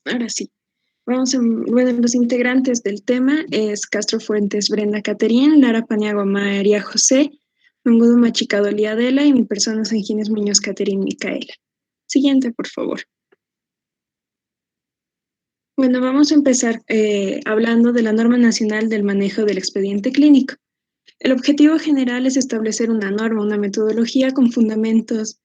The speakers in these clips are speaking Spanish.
Ahora sí. Bueno, los integrantes del tema es Castro Fuentes Brenda Caterín, Lara Paniagua María José, Mangudo Machicado Adela y mi persona San Ginés Muñoz Caterín Micaela. Siguiente, por favor. Bueno, vamos a empezar hablando de la Norma Nacional del Manejo del Expediente Clínico. El objetivo general es establecer una norma, una metodología con fundamentos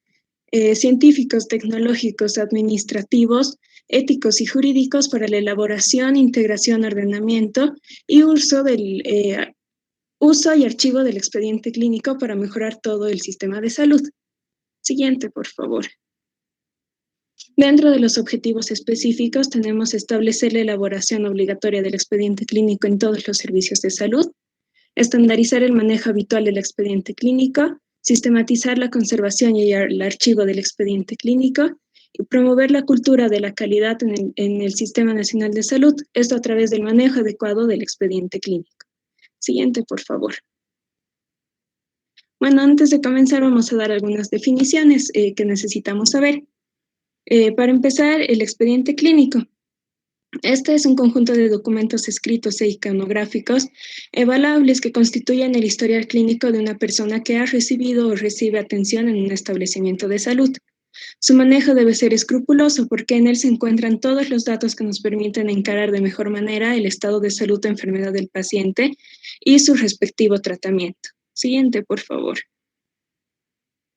científicos, tecnológicos, administrativos, éticos y jurídicos para la elaboración, integración, ordenamiento y uso y archivo del expediente clínico para mejorar todo el sistema de salud. Siguiente, por favor. Dentro de los objetivos específicos tenemos establecer la elaboración obligatoria del expediente clínico en todos los servicios de salud, estandarizar el manejo habitual del expediente clínico, sistematizar la conservación y el archivo del expediente clínico y promover la cultura de la calidad en el Sistema Nacional de Salud, esto a través del manejo adecuado del expediente clínico. Siguiente, por favor. Bueno, antes de comenzar vamos a dar algunas definiciones que necesitamos saber. Para empezar, el expediente clínico. Este es un conjunto de documentos escritos e iconográficos evaluables que constituyen el historial clínico de una persona que ha recibido o recibe atención en un establecimiento de salud. Su manejo debe ser escrupuloso porque en él se encuentran todos los datos que nos permiten encarar de mejor manera el estado de salud o enfermedad del paciente y su respectivo tratamiento. Siguiente, por favor.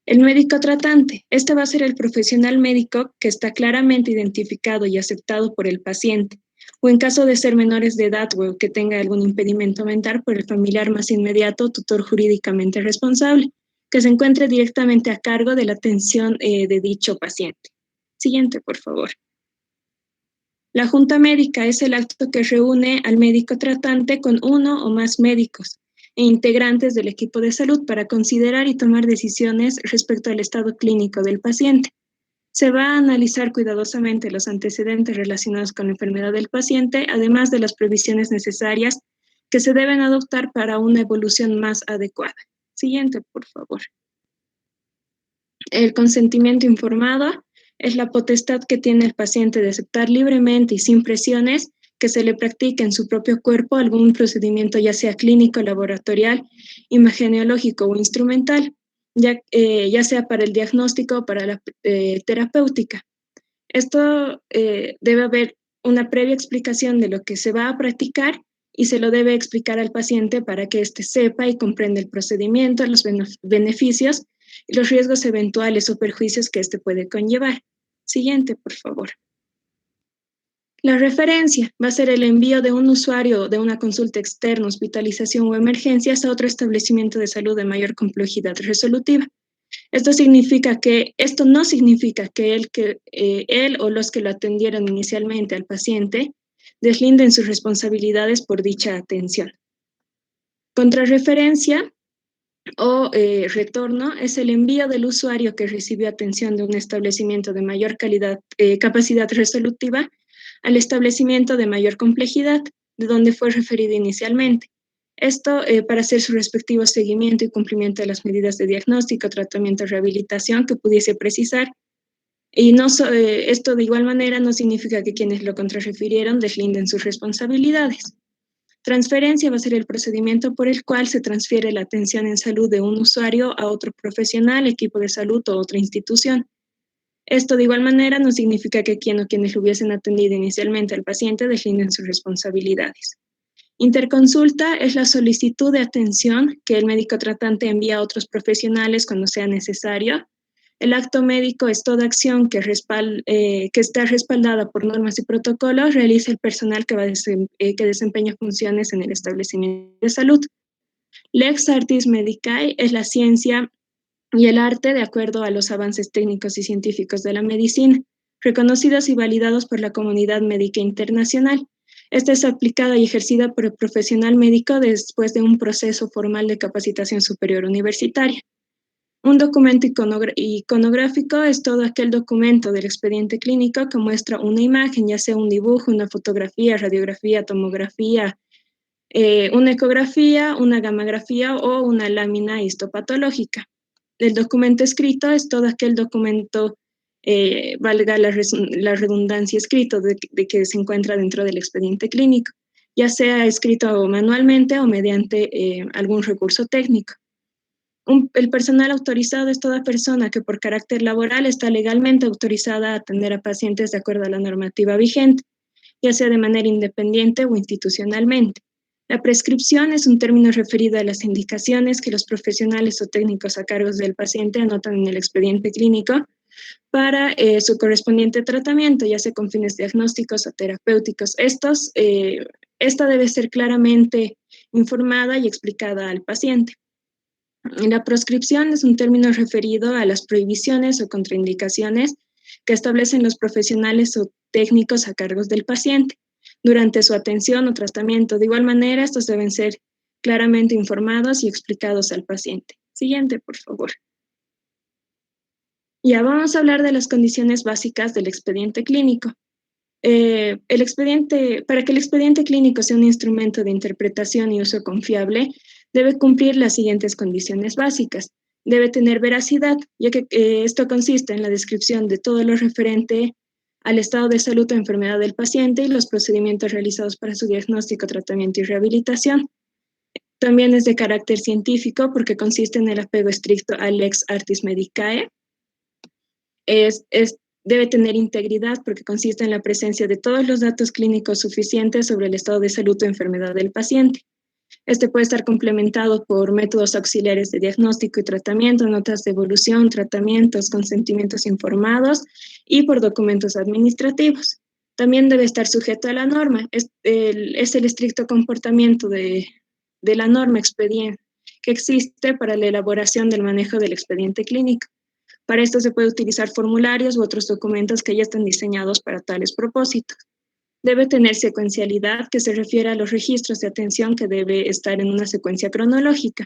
El médico tratante. Este va a ser el profesional médico que está claramente identificado y aceptado por el paciente, o en caso de ser menores de edad o que tenga algún impedimento mental, por el familiar más inmediato, tutor jurídicamente responsable, que se encuentre directamente a cargo de la atención de dicho paciente. Siguiente, por favor. La junta médica es el acto que reúne al médico tratante con uno o más médicos e integrantes del equipo de salud para considerar y tomar decisiones respecto al estado clínico del paciente. Se va a analizar cuidadosamente los antecedentes relacionados con la enfermedad del paciente, además de las previsiones necesarias que se deben adoptar para una evolución más adecuada. Siguiente, por favor. El consentimiento informado es la potestad que tiene el paciente de aceptar libremente y sin presiones que se le practique en su propio cuerpo algún procedimiento, ya sea clínico, laboratorial, imageneológico o instrumental, ya sea para el diagnóstico o para la terapéutica. Esto debe haber una previa explicación de lo que se va a practicar y se lo debe explicar al paciente para que éste sepa y comprenda el procedimiento, los beneficios y los riesgos eventuales o perjuicios que éste puede conllevar. Siguiente, por favor. La referencia va a ser el envío de un usuario de una consulta externa, hospitalización o emergencias a otro establecimiento de salud de mayor complejidad resolutiva. Esto no significa que él o los que lo atendieron inicialmente al paciente deslinden sus responsabilidades por dicha atención. Contrarreferencia o retorno es el envío del usuario que recibió atención de un establecimiento de mayor capacidad resolutiva al establecimiento de mayor complejidad, de donde fue referido inicialmente. Esto para hacer su respectivo seguimiento y cumplimiento de las medidas de diagnóstico, tratamiento, rehabilitación que pudiese precisar. Y esto de igual manera no significa que quienes lo contrarrefirieron deslinden sus responsabilidades. Transferencia va a ser el procedimiento por el cual se transfiere la atención en salud de un usuario a otro profesional, equipo de salud o otra institución. Esto de igual manera no significa que quienes lo hubiesen atendido inicialmente al paciente deslinden sus responsabilidades. Interconsulta es la solicitud de atención que el médico tratante envía a otros profesionales cuando sea necesario. El acto médico es toda acción que está respaldada por normas y protocolos, realiza el personal que desempeña funciones en el establecimiento de salud. Lex artis medicae es la ciencia y el arte de acuerdo a los avances técnicos y científicos de la medicina, reconocidos y validados por la comunidad médica internacional. Esta es aplicada y ejercida por el profesional médico después de un proceso formal de capacitación superior universitaria. Un documento iconográfico es todo aquel documento del expediente clínico que muestra una imagen, ya sea un dibujo, una fotografía, radiografía, tomografía, una ecografía, una gammagrafía o una lámina histopatológica. El documento escrito es todo aquel documento valga la redundancia, escrito de que se encuentra dentro del expediente clínico, ya sea escrito manualmente o mediante algún recurso técnico. El personal autorizado es toda persona que por carácter laboral está legalmente autorizada a atender a pacientes de acuerdo a la normativa vigente, ya sea de manera independiente o institucionalmente. La prescripción es un término referido a las indicaciones que los profesionales o técnicos a cargo del paciente anotan en el expediente clínico para su correspondiente tratamiento, ya sea con fines diagnósticos o terapéuticos. Esta debe ser claramente informada y explicada al paciente. La proscripción es un término referido a las prohibiciones o contraindicaciones que establecen los profesionales o técnicos a cargo del paciente durante su atención o tratamiento. De igual manera, estos deben ser claramente informados y explicados al paciente. Siguiente, por favor. Ya vamos a hablar de las condiciones básicas del expediente clínico. Para que el expediente clínico sea un instrumento de interpretación y uso confiable, debe cumplir las siguientes condiciones básicas. Debe tener veracidad, ya que esto consiste en la descripción de todo lo referente al estado de salud o enfermedad del paciente y los procedimientos realizados para su diagnóstico, tratamiento y rehabilitación. También es de carácter científico porque consiste en el apego estricto al lex artis medicae. Debe tener integridad porque consiste en la presencia de todos los datos clínicos suficientes sobre el estado de salud o enfermedad del paciente. Este puede estar complementado por métodos auxiliares de diagnóstico y tratamiento, notas de evolución, tratamientos, consentimientos informados y por documentos administrativos. También debe estar sujeto a la norma. Es el estricto comportamiento de la norma expediente que existe para la elaboración del manejo del expediente clínico. Para esto se puede utilizar formularios u otros documentos que ya están diseñados para tales propósitos. Debe tener secuencialidad, que se refiere a los registros de atención que debe estar en una secuencia cronológica.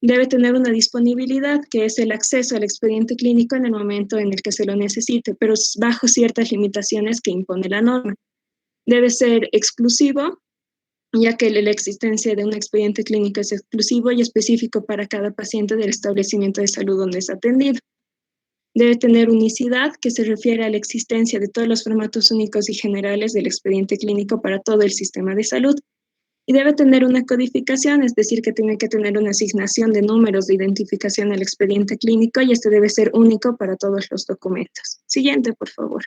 Debe tener una disponibilidad, que es el acceso al expediente clínico en el momento en el que se lo necesite, pero bajo ciertas limitaciones que impone la norma. Debe ser exclusivo, ya que la existencia de un expediente clínico es exclusivo y específico para cada paciente del establecimiento de salud donde es atendido. Debe tener unicidad, que se refiere a la existencia de todos los formatos únicos y generales del expediente clínico para todo el sistema de salud. Y debe tener una codificación, es decir, que tiene que tener una asignación de números de identificación al expediente clínico y este debe ser único para todos los documentos. Siguiente, por favor.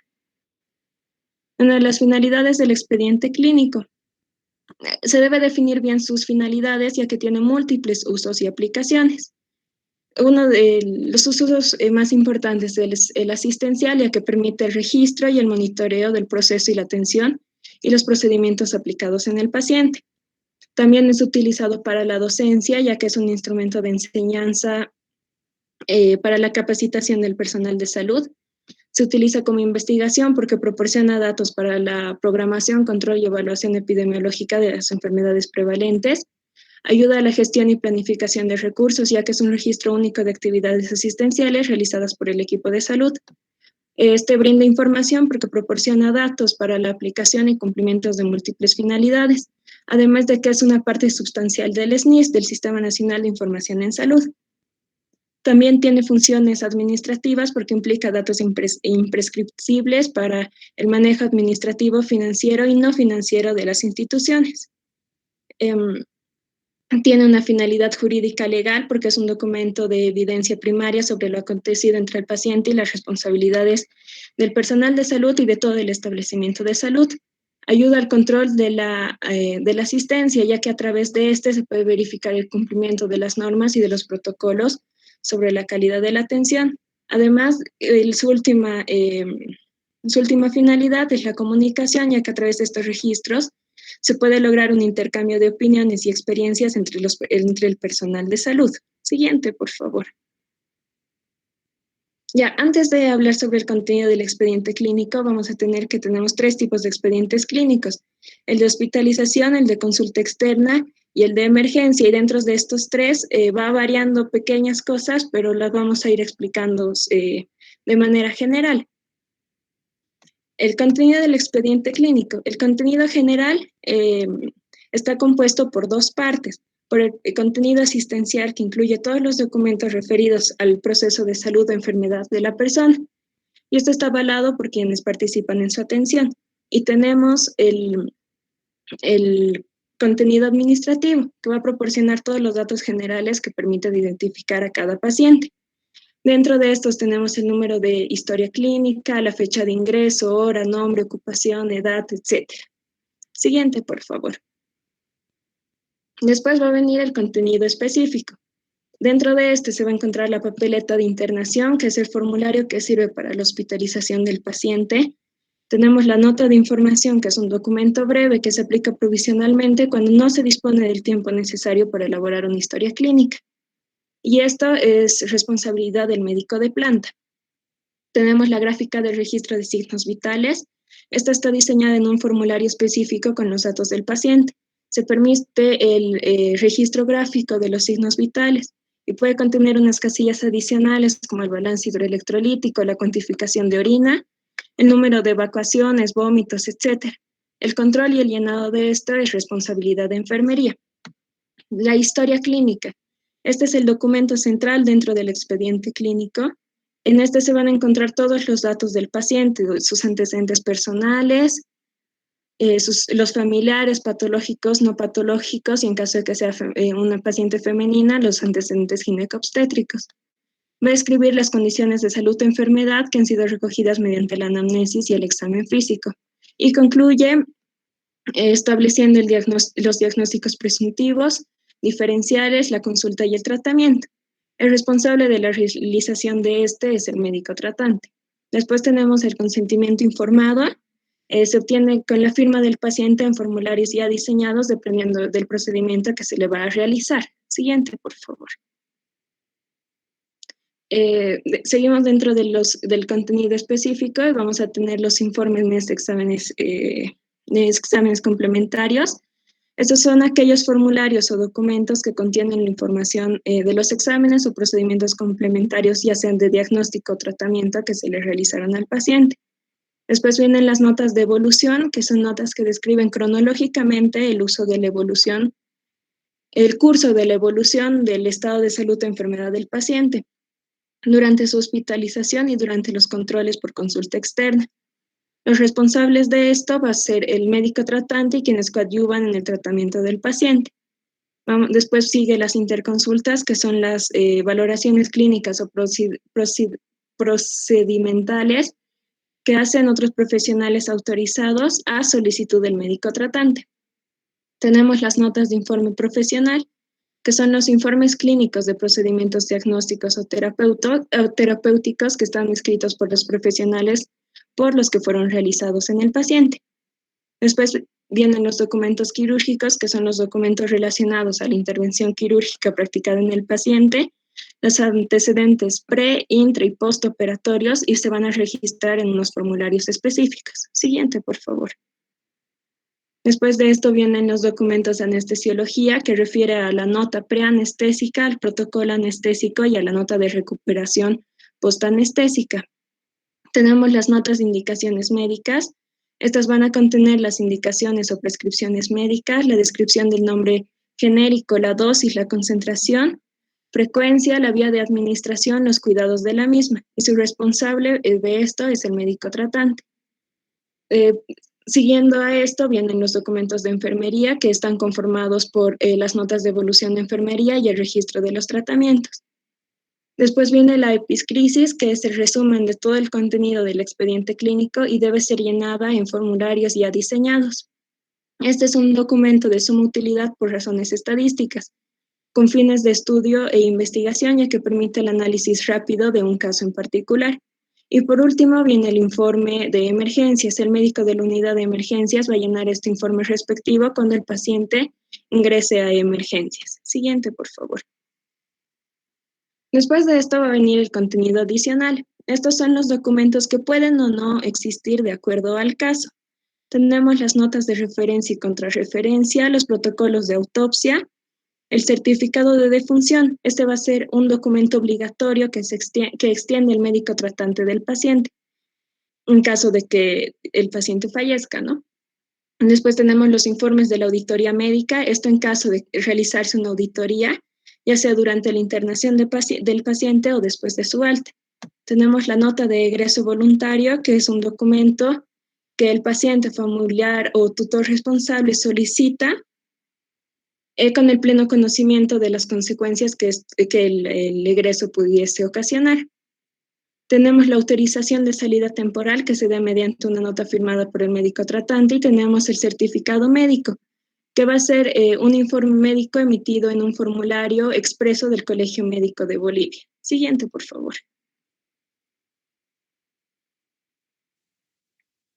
Una de las finalidades del expediente clínico. Se debe definir bien sus finalidades, ya que tiene múltiples usos y aplicaciones. Uno de los usos más importantes es el asistencial, ya que permite el registro y el monitoreo del proceso y la atención y los procedimientos aplicados en el paciente. También es utilizado para la docencia, ya que es un instrumento de enseñanza para la capacitación del personal de salud. Se utiliza como investigación porque proporciona datos para la programación, control y evaluación epidemiológica de las enfermedades prevalentes. Ayuda a la gestión y planificación de recursos, ya que es un registro único de actividades asistenciales realizadas por el equipo de salud. Este brinda información porque proporciona datos para la aplicación y cumplimientos de múltiples finalidades, además de que es una parte sustancial del SNIS, del Sistema Nacional de Información en Salud. También tiene funciones administrativas porque implica datos imprescriptibles para el manejo administrativo, financiero y no financiero de las instituciones. Tiene una finalidad jurídica legal porque es un documento de evidencia primaria sobre lo acontecido entre el paciente y las responsabilidades del personal de salud y de todo el establecimiento de salud. Ayuda al control de la asistencia, ya que a través de este se puede verificar el cumplimiento de las normas y de los protocolos sobre la calidad de la atención. Además, su última finalidad es la comunicación, ya que a través de estos registros se puede lograr un intercambio de opiniones y experiencias entre el personal de salud. Siguiente, por favor. Ya, antes de hablar sobre el contenido del expediente clínico, vamos a tener que tenemos 3 tipos de expedientes clínicos: el de hospitalización, el de consulta externa y el de emergencia. Y dentro de estos 3 va variando pequeñas cosas, pero las vamos a ir explicando de manera general. El contenido del expediente clínico. El contenido general está compuesto por 2 partes. Por el contenido asistencial, que incluye todos los documentos referidos al proceso de salud o enfermedad de la persona. y esto está avalado por quienes participan en su atención. Y tenemos el contenido administrativo, que va a proporcionar todos los datos generales que permiten identificar a cada paciente. Dentro de estos tenemos el número de historia clínica, la fecha de ingreso, hora, nombre, ocupación, edad, etc. Siguiente, por favor. Después va a venir el contenido específico. Dentro de este se va a encontrar la papeleta de internación, que es el formulario que sirve para la hospitalización del paciente. Tenemos la nota de información, que es un documento breve que se aplica provisionalmente cuando no se dispone del tiempo necesario para elaborar una historia clínica. Y esto es responsabilidad del médico de planta. Tenemos la gráfica del registro de signos vitales. Esta está diseñada en un formulario específico con los datos del paciente. Se permite el registro gráfico de los signos vitales y puede contener unas casillas adicionales como el balance hidroelectrolítico, la cuantificación de orina, el número de evacuaciones, vómitos, etc. El control y el llenado de esto es responsabilidad de enfermería. La historia clínica. Este es el documento central dentro del expediente clínico. En este se van a encontrar todos los datos del paciente, sus antecedentes personales, los familiares patológicos, no patológicos, y en caso de que sea una paciente femenina, los antecedentes gineco-obstétricos. Va a escribir las condiciones de salud o enfermedad que han sido recogidas mediante la anamnesis y el examen físico. Y concluye estableciendo los diagnósticos presuntivos, diferenciales, la consulta y el tratamiento. El responsable de la realización de este es el médico tratante. Después tenemos el consentimiento informado. Se obtiene con la firma del paciente en formularios ya diseñados dependiendo del procedimiento que se le va a realizar. Siguiente, por favor. Seguimos dentro del contenido específico y vamos a tener los informes de exámenes complementarios. Estos son aquellos formularios o documentos que contienen la información de los exámenes o procedimientos complementarios, ya sean de diagnóstico o tratamiento que se le realizaron al paciente. Después vienen las notas de evolución, que son notas que describen cronológicamente el uso de la evolución, el curso de la evolución del estado de salud o enfermedad del paciente durante su hospitalización y durante los controles por consulta externa. Los responsables de esto va a ser el médico tratante y quienes coadyuvan en el tratamiento del paciente. Después sigue las interconsultas, que son las valoraciones clínicas o procedimentales que hacen otros profesionales autorizados a solicitud del médico tratante. Tenemos las notas de informe profesional, que son los informes clínicos de procedimientos diagnósticos o terapéuticos que están escritos por los profesionales por los que fueron realizados en el paciente. Después vienen los documentos quirúrgicos, que son los documentos relacionados a la intervención quirúrgica practicada en el paciente, los antecedentes pre, intra y postoperatorios, y se van a registrar en unos formularios específicos. Siguiente, por favor. Después de esto vienen los documentos de anestesiología, que refiere a la nota preanestésica, al protocolo anestésico y a la nota de recuperación postanestésica. Tenemos las notas de indicaciones médicas. Estas van a contener las indicaciones o prescripciones médicas, la descripción del nombre genérico, la dosis, la concentración, frecuencia, la vía de administración, los cuidados de la misma. Y su responsable de esto es el médico tratante. Siguiendo a esto vienen los documentos de enfermería, que están conformados por las notas de evolución de enfermería y el registro de los tratamientos. Después viene la episcrisis, que es el resumen de todo el contenido del expediente clínico y debe ser llenada en formularios ya diseñados. Este es un documento de suma utilidad por razones estadísticas, con fines de estudio e investigación, ya que permite el análisis rápido de un caso en particular. Y por último viene el informe de emergencias. El médico de la unidad de emergencias va a llenar este informe respectivo cuando el paciente ingrese a emergencias. Siguiente, por favor. Después de esto va a venir el contenido adicional. Estos son los documentos que pueden o no existir de acuerdo al caso. Tenemos las notas de referencia y contrarreferencia, los protocolos de autopsia, el certificado de defunción. Este va a ser un documento obligatorio que extiende el médico tratante del paciente en caso de que el paciente fallezca, ¿no? Después tenemos los informes de la auditoría médica, esto en caso de realizarse una auditoría, ya sea durante la internación del paciente o después de su alta. Tenemos la nota de egreso voluntario, que es un documento que el paciente, familiar o tutor responsable solicita con el pleno conocimiento de las consecuencias que el egreso pudiese ocasionar. Tenemos la autorización de salida temporal que se da mediante una nota firmada por el médico tratante y tenemos el certificado médico, que va a ser un informe médico emitido en un formulario expreso del Colegio Médico de Bolivia. Siguiente, por favor.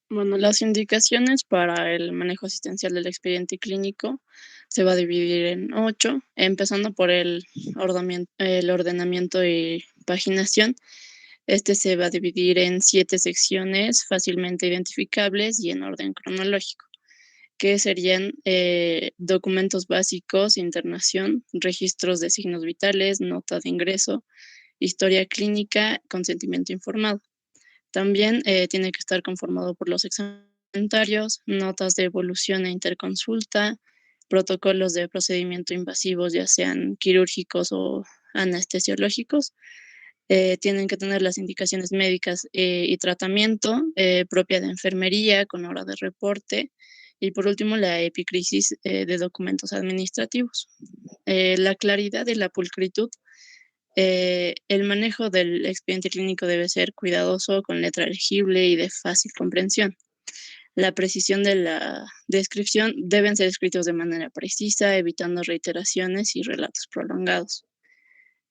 Bueno, las indicaciones para el manejo asistencial del expediente clínico se va a dividir en 8, empezando por el ordenamiento y paginación. Este se va a dividir en 7 secciones fácilmente identificables y en orden cronológico, que serían documentos básicos, internación, registros de signos vitales, nota de ingreso, historia clínica, consentimiento informado. También tiene que estar conformado por los examen, notas de evolución e interconsulta, protocolos de procedimiento invasivos, ya sean quirúrgicos o anestesiológicos. Tienen que tener las indicaciones médicas y tratamiento propia de enfermería con hora de reporte. Y por último, la epicrisis de documentos administrativos. La claridad y la pulcritud. El manejo del expediente clínico debe ser cuidadoso, con letra legible y de fácil comprensión. La precisión de la descripción deben ser escritos de manera precisa, evitando reiteraciones y relatos prolongados.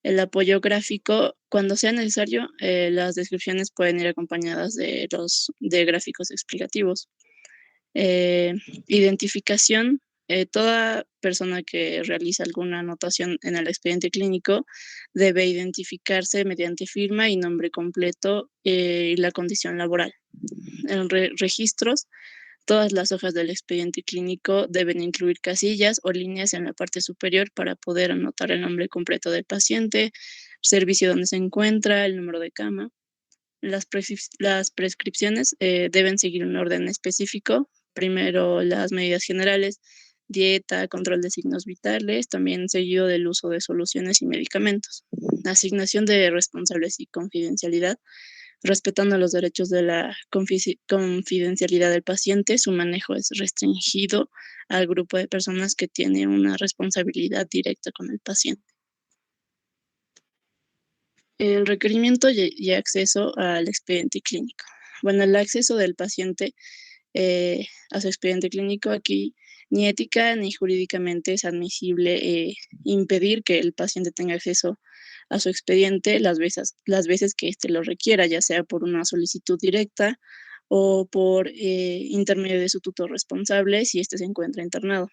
El apoyo gráfico, cuando sea necesario, las descripciones pueden ir acompañadas de gráficos explicativos. Eh, Identificación. Toda persona que realiza alguna anotación en el expediente clínico debe identificarse mediante firma y nombre completo y la condición laboral. En registros, todas las hojas del expediente clínico deben incluir casillas o líneas en la parte superior para poder anotar el nombre completo del paciente, servicio donde se encuentra, el número de cama. Las prescripciones deben seguir un orden específico. Primero las medidas generales, dieta, control de signos vitales, también seguido del uso de soluciones y medicamentos. Asignación de responsables y confidencialidad. Respetando los derechos de la confidencialidad del paciente, su manejo es restringido al grupo de personas que tiene una responsabilidad directa con el paciente. El requerimiento y acceso al expediente clínico. Bueno, el acceso del paciente a su expediente clínico aquí ni ética ni jurídicamente es admisible impedir que el paciente tenga acceso a su expediente las veces que éste lo requiera, ya sea por una solicitud directa o por intermedio de su tutor responsable si éste se encuentra internado.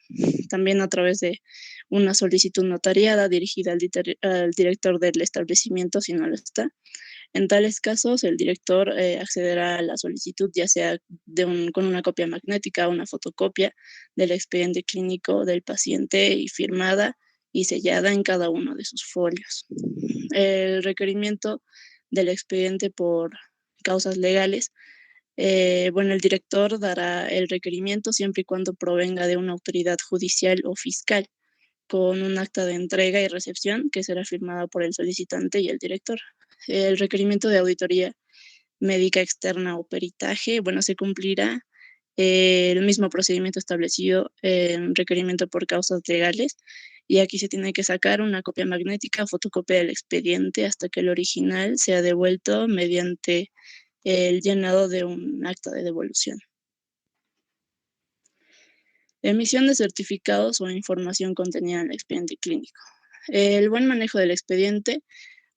También a través de una solicitud notariada dirigida al director del establecimiento si no lo está. En tales casos, el director accederá a la solicitud, ya sea con una copia magnética o una fotocopia del expediente clínico del paciente y firmada y sellada en cada uno de sus folios. El requerimiento del expediente por causas legales. Bueno, el director dará el requerimiento siempre y cuando provenga de una autoridad judicial o fiscal, con un acta de entrega y recepción que será firmada por el solicitante y el director. El requerimiento de auditoría médica externa o peritaje, bueno, se cumplirá el mismo procedimiento establecido en requerimiento por causas legales, y aquí se tiene que sacar una copia magnética o fotocopia del expediente hasta que el original sea devuelto mediante el llenado de un acta de devolución. Emisión de certificados o información contenida en el expediente clínico. El buen manejo del expediente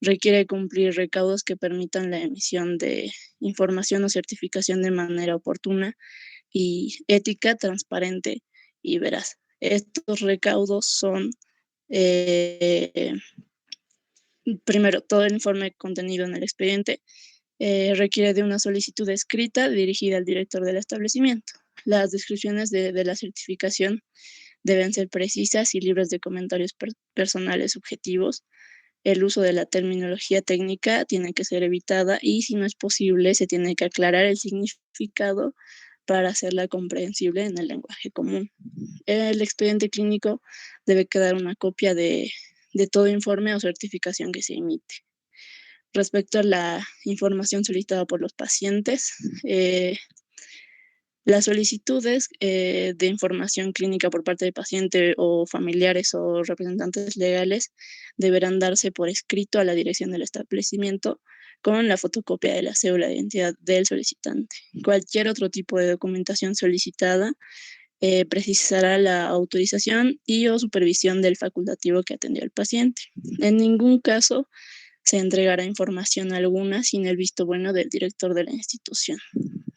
requiere cumplir recaudos que permitan la emisión de información o certificación de manera oportuna y ética, transparente y veraz. Estos recaudos son, eh, primero, todo el informe contenido en el expediente requiere de una solicitud escrita dirigida al director del establecimiento. Las descripciones de la certificación deben ser precisas y libres de comentarios personales subjetivos. El uso de la terminología técnica tiene que ser evitada y, si no es posible, se tiene que aclarar el significado para hacerla comprensible en el lenguaje común. El expediente clínico debe quedar una copia de todo informe o certificación que se emite. Respecto a la información solicitada por los pacientes, las solicitudes de información clínica por parte del paciente o familiares o representantes legales deberán darse por escrito a la dirección del establecimiento con la fotocopia de la cédula de identidad del solicitante. Cualquier otro tipo de documentación solicitada precisará la autorización y o supervisión del facultativo que atendió al paciente. En ningún caso se entregará información alguna sin el visto bueno del director de la institución.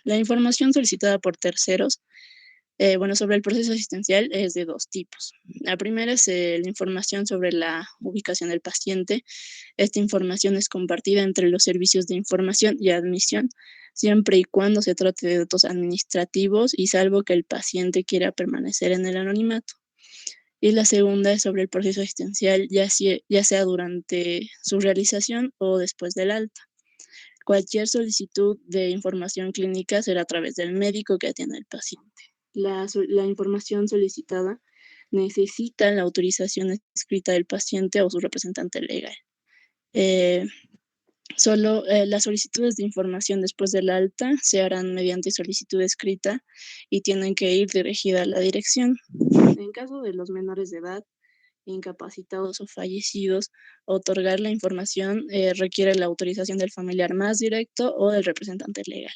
La información solicitada por terceros, sobre el proceso asistencial es de dos tipos. La primera es la información sobre la ubicación del paciente. Esta información es compartida entre los servicios de información y admisión, siempre y cuando se trate de datos administrativos y salvo que el paciente quiera permanecer en el anonimato. Y la segunda es sobre el proceso asistencial, ya sea durante su realización o después del alta. Cualquier solicitud de información clínica será a través del médico que atiende al paciente. La información solicitada necesita la autorización escrita del paciente o su representante legal. Eh, Solo las solicitudes de información después del alta se harán mediante solicitud escrita y tienen que ir dirigida a la dirección. En caso de los menores de edad, incapacitados o fallecidos, otorgar la información requiere la autorización del familiar más directo o del representante legal.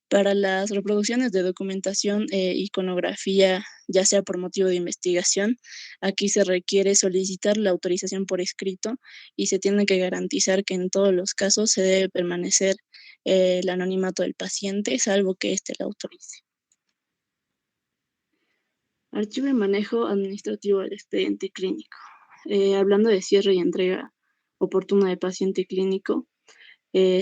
Para las reproducciones de documentación e iconografía, ya sea por motivo de investigación, aquí se requiere solicitar la autorización por escrito y se tiene que garantizar que en todos los casos se debe permanecer el anonimato del paciente, salvo que éste la autorice. Archivo y manejo administrativo del expediente clínico. Hablando de cierre y entrega oportuna de paciente clínico,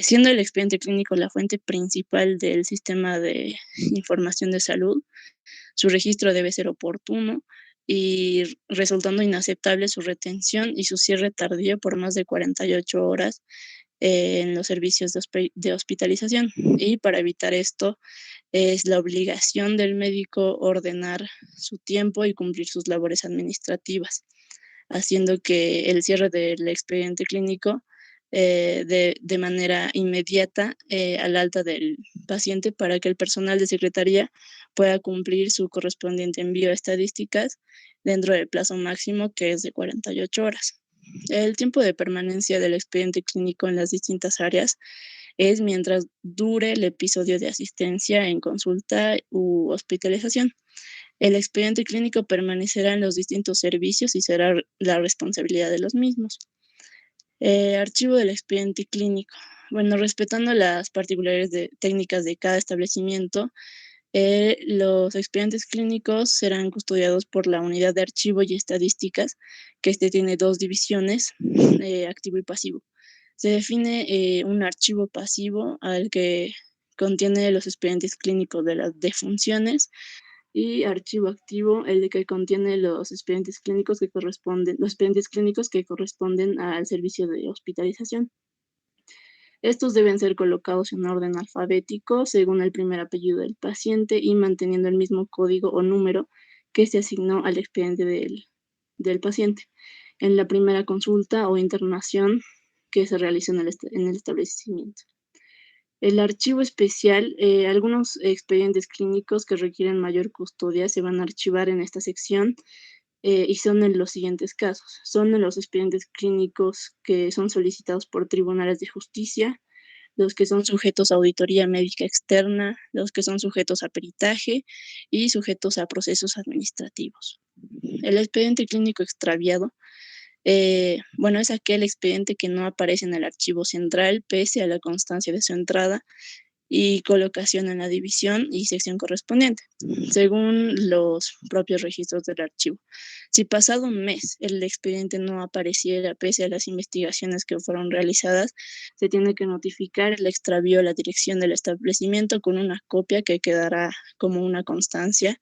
siendo el expediente clínico la fuente principal del sistema de información de salud, su registro debe ser oportuno y resultando inaceptable su retención y su cierre tardío por más de 48 horas en los servicios de hospitalización. Y para evitar esto, es la obligación del médico ordenar su tiempo y cumplir sus labores administrativas, haciendo que el cierre del expediente clínico de manera inmediata al alta del paciente para que el personal de secretaría pueda cumplir su correspondiente envío de estadísticas dentro del plazo máximo que es de 48 horas. El tiempo de permanencia del expediente clínico en las distintas áreas es mientras dure el episodio de asistencia en consulta u hospitalización. El expediente clínico permanecerá en los distintos servicios y será la responsabilidad de los mismos. Archivo del expediente clínico. Bueno, respetando las particularidades técnicas de cada establecimiento, los expedientes clínicos serán custodiados por la unidad de archivo y estadísticas, que este tiene dos divisiones, activo y pasivo. Se define un archivo pasivo al que contiene los expedientes clínicos de las defunciones y archivo activo, el de que contiene los expedientes clínicos que corresponden al servicio de hospitalización. Estos deben ser colocados en orden alfabético según el primer apellido del paciente y manteniendo el mismo código o número que se asignó al expediente del paciente en la primera consulta o internación que se realiza en el establecimiento. El archivo especial, algunos expedientes clínicos que requieren mayor custodia se van a archivar en esta sección y son en los siguientes casos. Son en los expedientes clínicos que son solicitados por tribunales de justicia, los que son sujetos a auditoría médica externa, los que son sujetos a peritaje y sujetos a procesos administrativos. El expediente clínico extraviado es aquel expediente que no aparece en el archivo central pese a la constancia de su entrada y colocación en la división y sección correspondiente, según los propios registros del archivo. Si pasado un mes el expediente no apareciera pese a las investigaciones que fueron realizadas, se tiene que notificar el extravío a la dirección del establecimiento con una copia que quedará como una constancia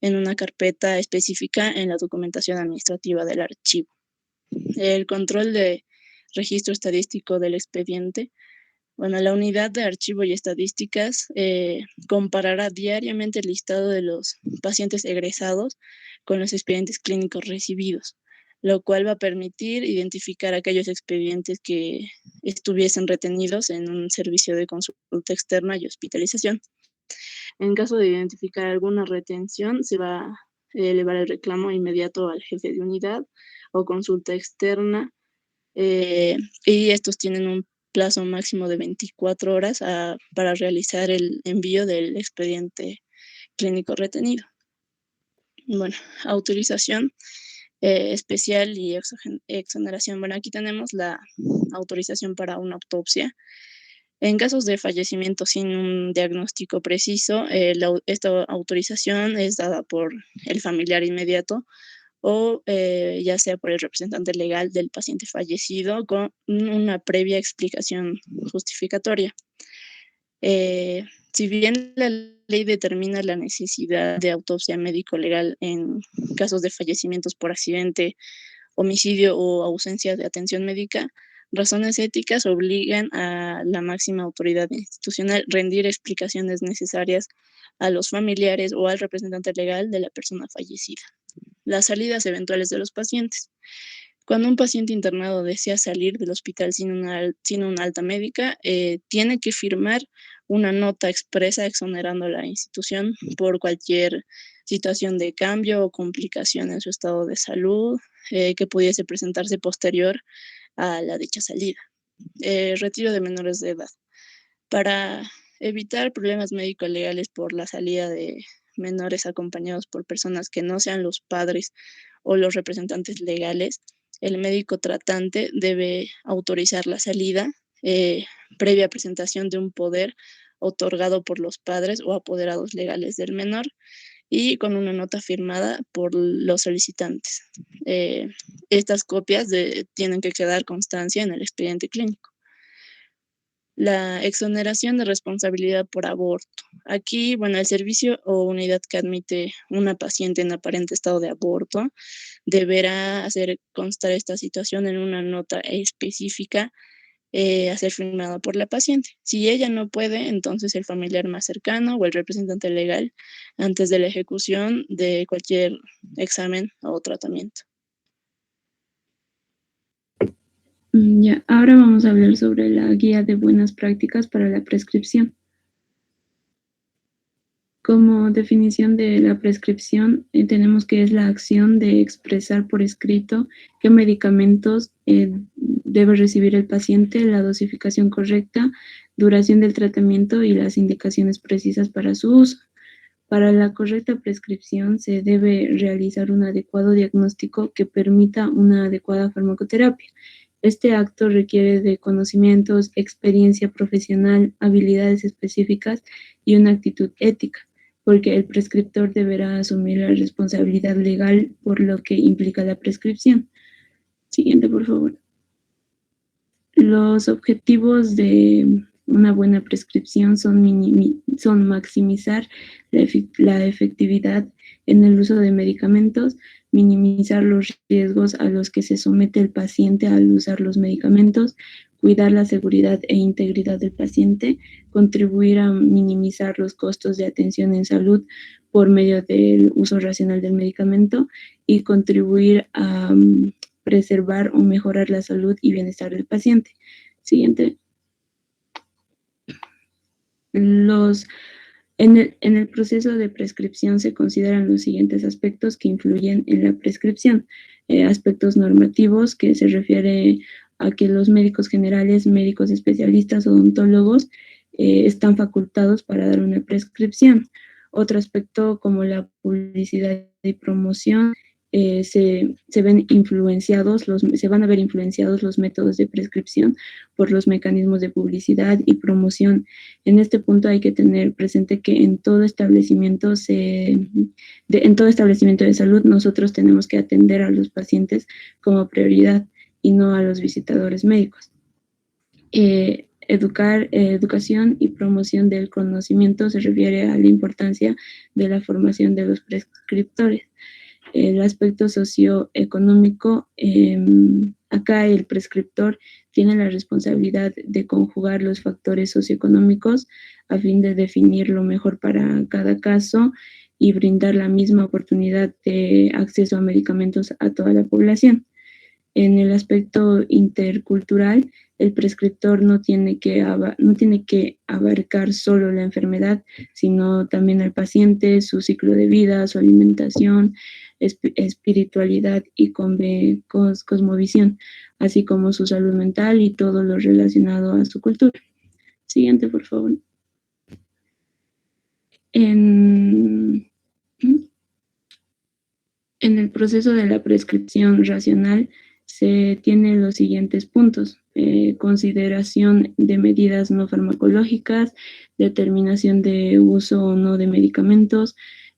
en una carpeta específica en la documentación administrativa del archivo. El control de registro estadístico del expediente. Bueno, la unidad de archivo y estadísticas comparará diariamente el listado de los pacientes egresados con los expedientes clínicos recibidos. lo cual va a permitir identificar aquellos expedientes que estuviesen retenidos en un servicio de consulta externa y hospitalización. En caso de identificar alguna retención, se va a elevar el reclamo inmediato al jefe de unidad o consulta externa, y estos tienen un plazo máximo de 24 horas para realizar el envío del expediente clínico retenido. Bueno, autorización especial y exoneración. Bueno, aquí tenemos la autorización para una autopsia. En casos de fallecimiento sin un diagnóstico preciso, esta autorización es dada por el familiar inmediato o ya sea por el representante legal del paciente fallecido con una previa explicación justificatoria. Si bien la ley determina la necesidad de autopsia médico-legal en casos de fallecimientos por accidente, homicidio o ausencia de atención médica, razones éticas obligan a la máxima autoridad institucional rendir explicaciones necesarias a los familiares o al representante legal de la persona fallecida. Las salidas eventuales de los pacientes. Cuando un paciente internado desea salir del hospital sin una alta médica, tiene que firmar una nota expresa exonerando a la institución por cualquier situación de cambio o complicación en su estado de salud que pudiese presentarse posterior a la dicha salida. Retiro de menores de edad. Para evitar problemas médico-legales por la salida de menores acompañados por personas que no sean los padres o los representantes legales, el médico tratante debe autorizar la salida previa presentación de un poder otorgado por los padres o apoderados legales del menor y con una nota firmada por los solicitantes. Estas copias tienen que quedar constancia en el expediente clínico. La exoneración de responsabilidad por aborto. Aquí, bueno, el servicio o unidad que admite una paciente en aparente estado de aborto deberá hacer constar esta situación en una nota específica a ser firmada por la paciente. Si ella no puede, entonces el familiar más cercano o el representante legal antes de la ejecución de cualquier examen o tratamiento. Ya, ahora vamos a hablar sobre la guía de buenas prácticas para la prescripción. Como definición de la prescripción, tenemos que es la acción de expresar por escrito qué medicamentos debe recibir el paciente, la dosificación correcta, duración del tratamiento y las indicaciones precisas para su uso. Para la correcta prescripción se debe realizar un adecuado diagnóstico que permita una adecuada farmacoterapia. Este acto requiere de conocimientos, experiencia profesional, habilidades específicas y una actitud ética, porque el prescriptor deberá asumir la responsabilidad legal por lo que implica la prescripción. Siguiente, por favor. Los objetivos de una buena prescripción son maximizar la efectividad en el uso de medicamentos, minimizar los riesgos a los que se somete el paciente al usar los medicamentos, cuidar la seguridad e integridad del paciente, contribuir a minimizar los costos de atención en salud por medio del uso racional del medicamento y contribuir a preservar o mejorar la salud y bienestar del paciente. Siguiente. En el proceso de prescripción se consideran los siguientes aspectos que influyen en la prescripción. Aspectos normativos, que se refiere a que los médicos generales, médicos especialistas, odontólogos están facultados para dar una prescripción. Otro aspecto como la publicidad y promoción, se van a ver influenciados los métodos de prescripción por los mecanismos de publicidad y promoción. En este punto hay que tener presente que en todo establecimiento de salud nosotros tenemos que atender a los pacientes como prioridad y no a los visitadores médicos. Educación y promoción del conocimiento se refiere a la importancia de la formación de los prescriptores. El aspecto socioeconómico, acá el prescriptor tiene la responsabilidad de conjugar los factores socioeconómicos a fin de definir lo mejor para cada caso y brindar la misma oportunidad de acceso a medicamentos a toda la población. En el aspecto intercultural, el prescriptor no tiene que abarcar solo la enfermedad, sino también al paciente, su ciclo de vida, su alimentación, espiritualidad y cosmovisión, así como su salud mental y todo lo relacionado a su cultura. Siguiente, por favor. En el proceso de la prescripción racional se tienen los siguientes puntos: consideración de medidas no farmacológicas, determinación de uso o no de medicamentos,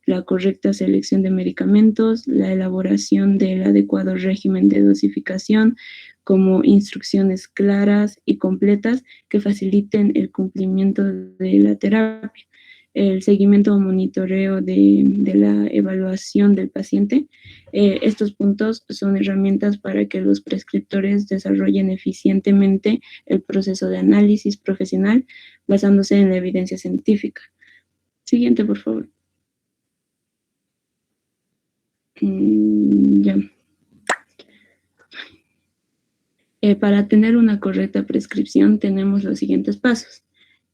la correcta selección de medicamentos, la elaboración del adecuado régimen de dosificación, como instrucciones claras y completas que faciliten el cumplimiento de la terapia, el seguimiento o monitoreo de la evaluación del paciente. Estos puntos son herramientas para que los prescriptores desarrollen eficientemente el proceso de análisis profesional basándose en la evidencia científica. Siguiente, por favor. Ya. Para tener una correcta prescripción tenemos los siguientes pasos.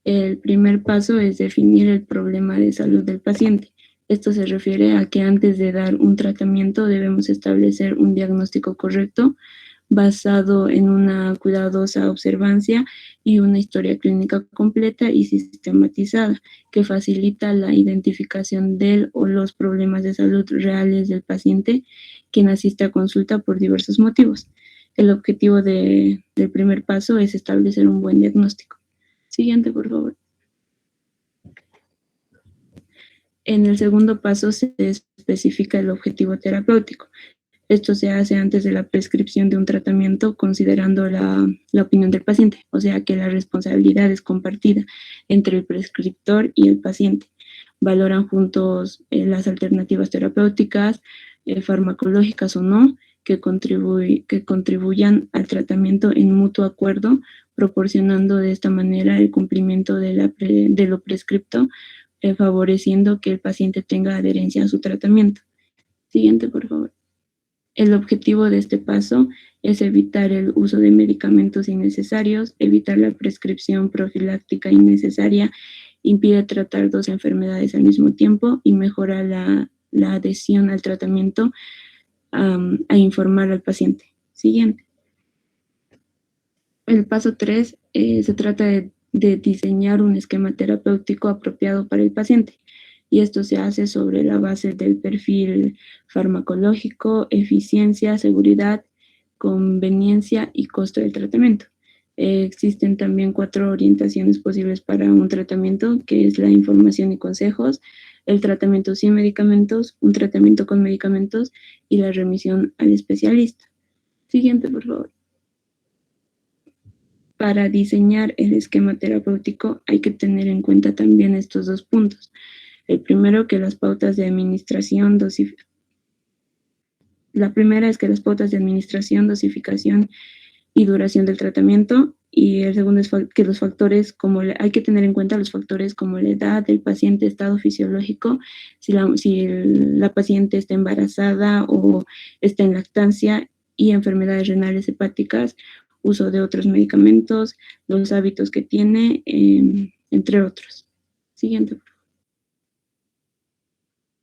El primer paso es definir el problema de salud del paciente. Esto se refiere a que antes de dar un tratamiento debemos establecer un diagnóstico correcto basado en una cuidadosa observancia y una historia clínica completa y sistematizada que facilita la identificación del o los problemas de salud reales del paciente quien asiste a consulta por diversos motivos. El objetivo del primer paso es establecer un buen diagnóstico. Siguiente, por favor. En el segundo paso se especifica el objetivo terapéutico. Esto se hace antes de la prescripción de un tratamiento considerando la opinión del paciente, o sea que la responsabilidad es compartida entre el prescriptor y el paciente. Valoran juntos las alternativas terapéuticas, farmacológicas o no, que contribuyan al tratamiento en mutuo acuerdo, proporcionando de esta manera el cumplimiento de lo prescripto, favoreciendo que el paciente tenga adherencia a su tratamiento. Siguiente, por favor. El objetivo de este paso es evitar el uso de medicamentos innecesarios, evitar la prescripción profiláctica innecesaria, impide tratar dos enfermedades al mismo tiempo y mejora la adhesión al tratamiento, a informar al paciente. Siguiente. El paso 3 se trata de diseñar un esquema terapéutico apropiado para el paciente. Y esto se hace sobre la base del perfil farmacológico, eficiencia, seguridad, conveniencia y costo del tratamiento. Existen también 4 orientaciones posibles para un tratamiento, que es la información y consejos, el tratamiento sin medicamentos, un tratamiento con medicamentos y la remisión al especialista. Siguiente, por favor. Para diseñar el esquema terapéutico hay que tener en cuenta también estos 2 puntos. El primero, que las pautas de administración, la primera es que las pautas de administración, dosificación y duración del tratamiento, y el segundo es que los factores, hay que tener en cuenta los factores como la edad del paciente, estado fisiológico, si la paciente está embarazada o está en lactancia, y enfermedades renales hepáticas, uso de otros medicamentos, los hábitos que tiene, entre otros. Siguiente.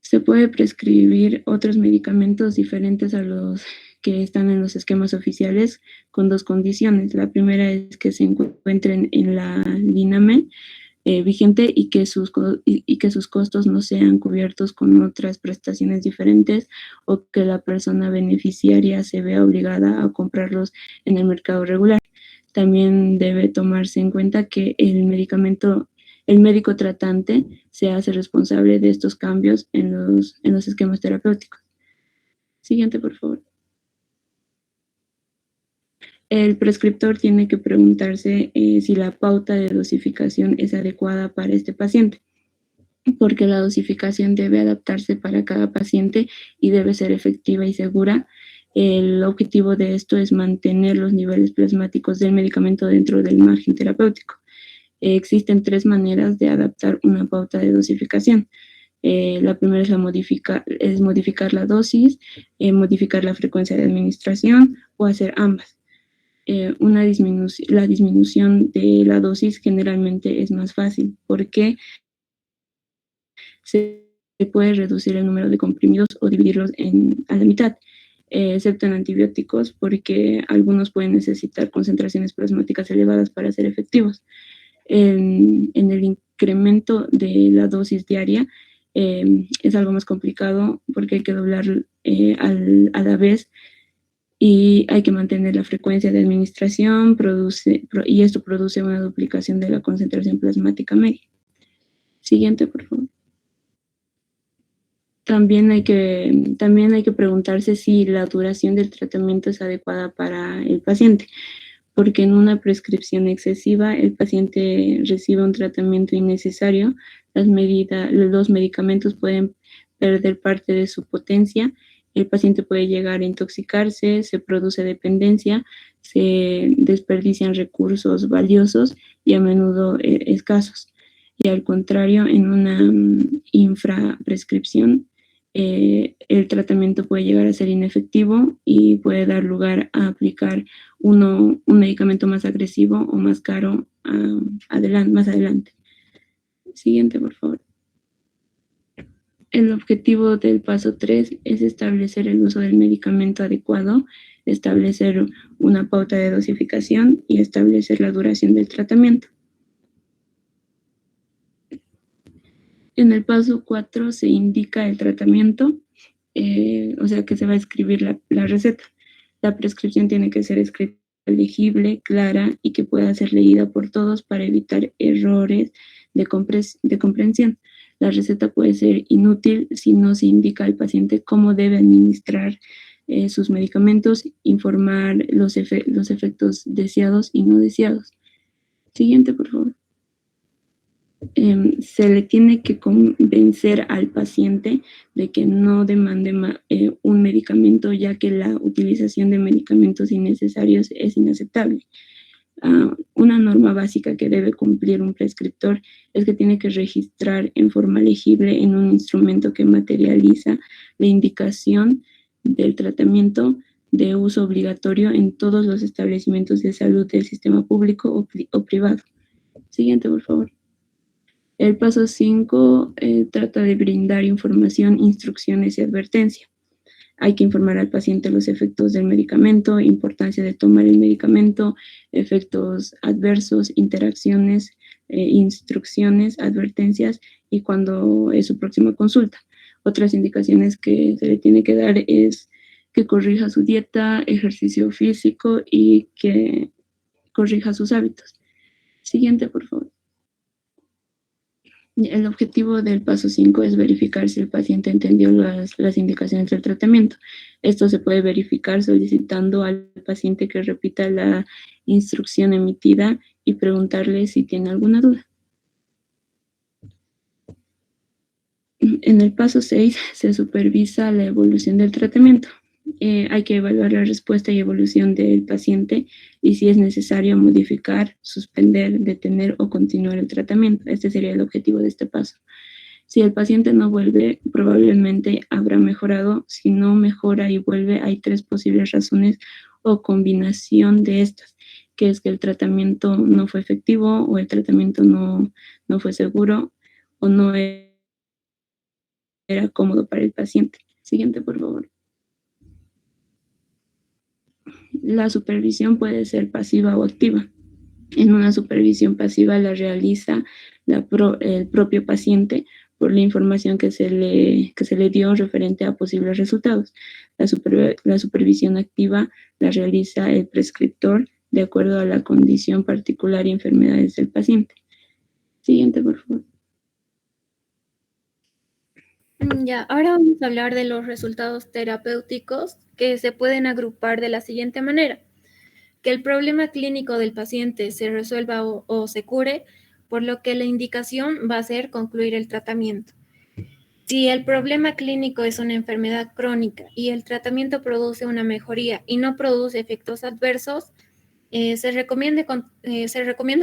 Se puede prescribir otros medicamentos diferentes a los que están en los esquemas oficiales con 2 condiciones. La primera es que se encuentren en la LINAME vigente y que sus costos no sean cubiertos con otras prestaciones diferentes, o que la persona beneficiaria se vea obligada a comprarlos en el mercado regular. También debe tomarse en cuenta que el médico tratante se hace responsable de estos cambios en los esquemas terapéuticos. Siguiente, por favor. El prescriptor tiene que preguntarse si la pauta de dosificación es adecuada para este paciente, porque la dosificación debe adaptarse para cada paciente y debe ser efectiva y segura. El objetivo de esto es mantener los niveles plasmáticos del medicamento dentro del margen terapéutico. Existen 3 maneras de adaptar una pauta de dosificación. La primera es modificar la dosis, modificar la frecuencia de administración o hacer ambas. La disminución de la dosis generalmente es más fácil porque se puede reducir el número de comprimidos o dividirlos a la mitad, excepto en antibióticos, porque algunos pueden necesitar concentraciones plasmáticas elevadas para ser efectivos. En el incremento de la dosis diaria es algo más complicado porque hay que doblar a la vez y hay que mantener la frecuencia de administración y esto produce una duplicación de la concentración plasmática media. Siguiente, por favor. También hay que preguntarse si la duración del tratamiento es adecuada para el paciente, porque en una prescripción excesiva el paciente recibe un tratamiento innecesario, los medicamentos pueden perder parte de su potencia, el paciente puede llegar a intoxicarse, se produce dependencia, se desperdician recursos valiosos y a menudo escasos. Y al contrario, en una infraprescripción, el tratamiento puede llegar a ser inefectivo y puede dar lugar a aplicar un medicamento más agresivo o más caro más adelante. Siguiente, por favor. El objetivo del paso 3 es establecer el uso del medicamento adecuado, establecer una pauta de dosificación y establecer la duración del tratamiento. En el paso 4 se indica el tratamiento, o sea que se va a escribir la receta. La prescripción tiene que ser escrita legible, clara y que pueda ser leída por todos para evitar errores de comprensión. La receta puede ser inútil si no se indica al paciente cómo debe administrar sus medicamentos, informar los efectos deseados y no deseados. Siguiente, por favor. Se le tiene que convencer al paciente de que no demande un medicamento, ya que la utilización de medicamentos innecesarios es inaceptable. Una norma básica que debe cumplir un prescriptor es que tiene que registrar en forma legible en un instrumento que materializa la indicación del tratamiento de uso obligatorio en todos los establecimientos de salud del sistema público o privado. Siguiente, por favor. El paso 5 trata de brindar información, instrucciones y advertencia. Hay que informar al paciente los efectos del medicamento, importancia de tomar el medicamento, efectos adversos, interacciones, instrucciones, advertencias y cuándo es su próxima consulta. Otras indicaciones que se le tiene que dar es que corrija su dieta, ejercicio físico y que corrija sus hábitos. Siguiente, por favor. El objetivo del paso 5 es verificar si el paciente entendió las indicaciones del tratamiento. Esto se puede verificar solicitando al paciente que repita la instrucción emitida y preguntarle si tiene alguna duda. En el paso 6 se supervisa la evolución del tratamiento. Hay que evaluar la respuesta y evolución del paciente y si es necesario modificar, suspender, detener o continuar el tratamiento. Este sería el objetivo de este paso. Si el paciente no vuelve, probablemente habrá mejorado. Si no mejora y vuelve, hay 3 posibles razones o combinación de estas, que es que el tratamiento no fue efectivo o el tratamiento no fue seguro o no era cómodo para el paciente. Siguiente, por favor. La supervisión puede ser pasiva o activa. En una supervisión pasiva la realiza el propio paciente por la información que se le dio referente a posibles resultados. La supervisión activa la realiza el prescriptor de acuerdo a la condición particular y enfermedades del paciente. Siguiente, por favor. Ya, ahora vamos a hablar de los resultados terapéuticos que se pueden agrupar de la siguiente manera. Que el problema clínico del paciente se resuelva o se cure, por lo que la indicación va a ser concluir el tratamiento. Si el problema clínico es una enfermedad crónica y el tratamiento produce una mejoría y no produce efectos adversos, se recomienda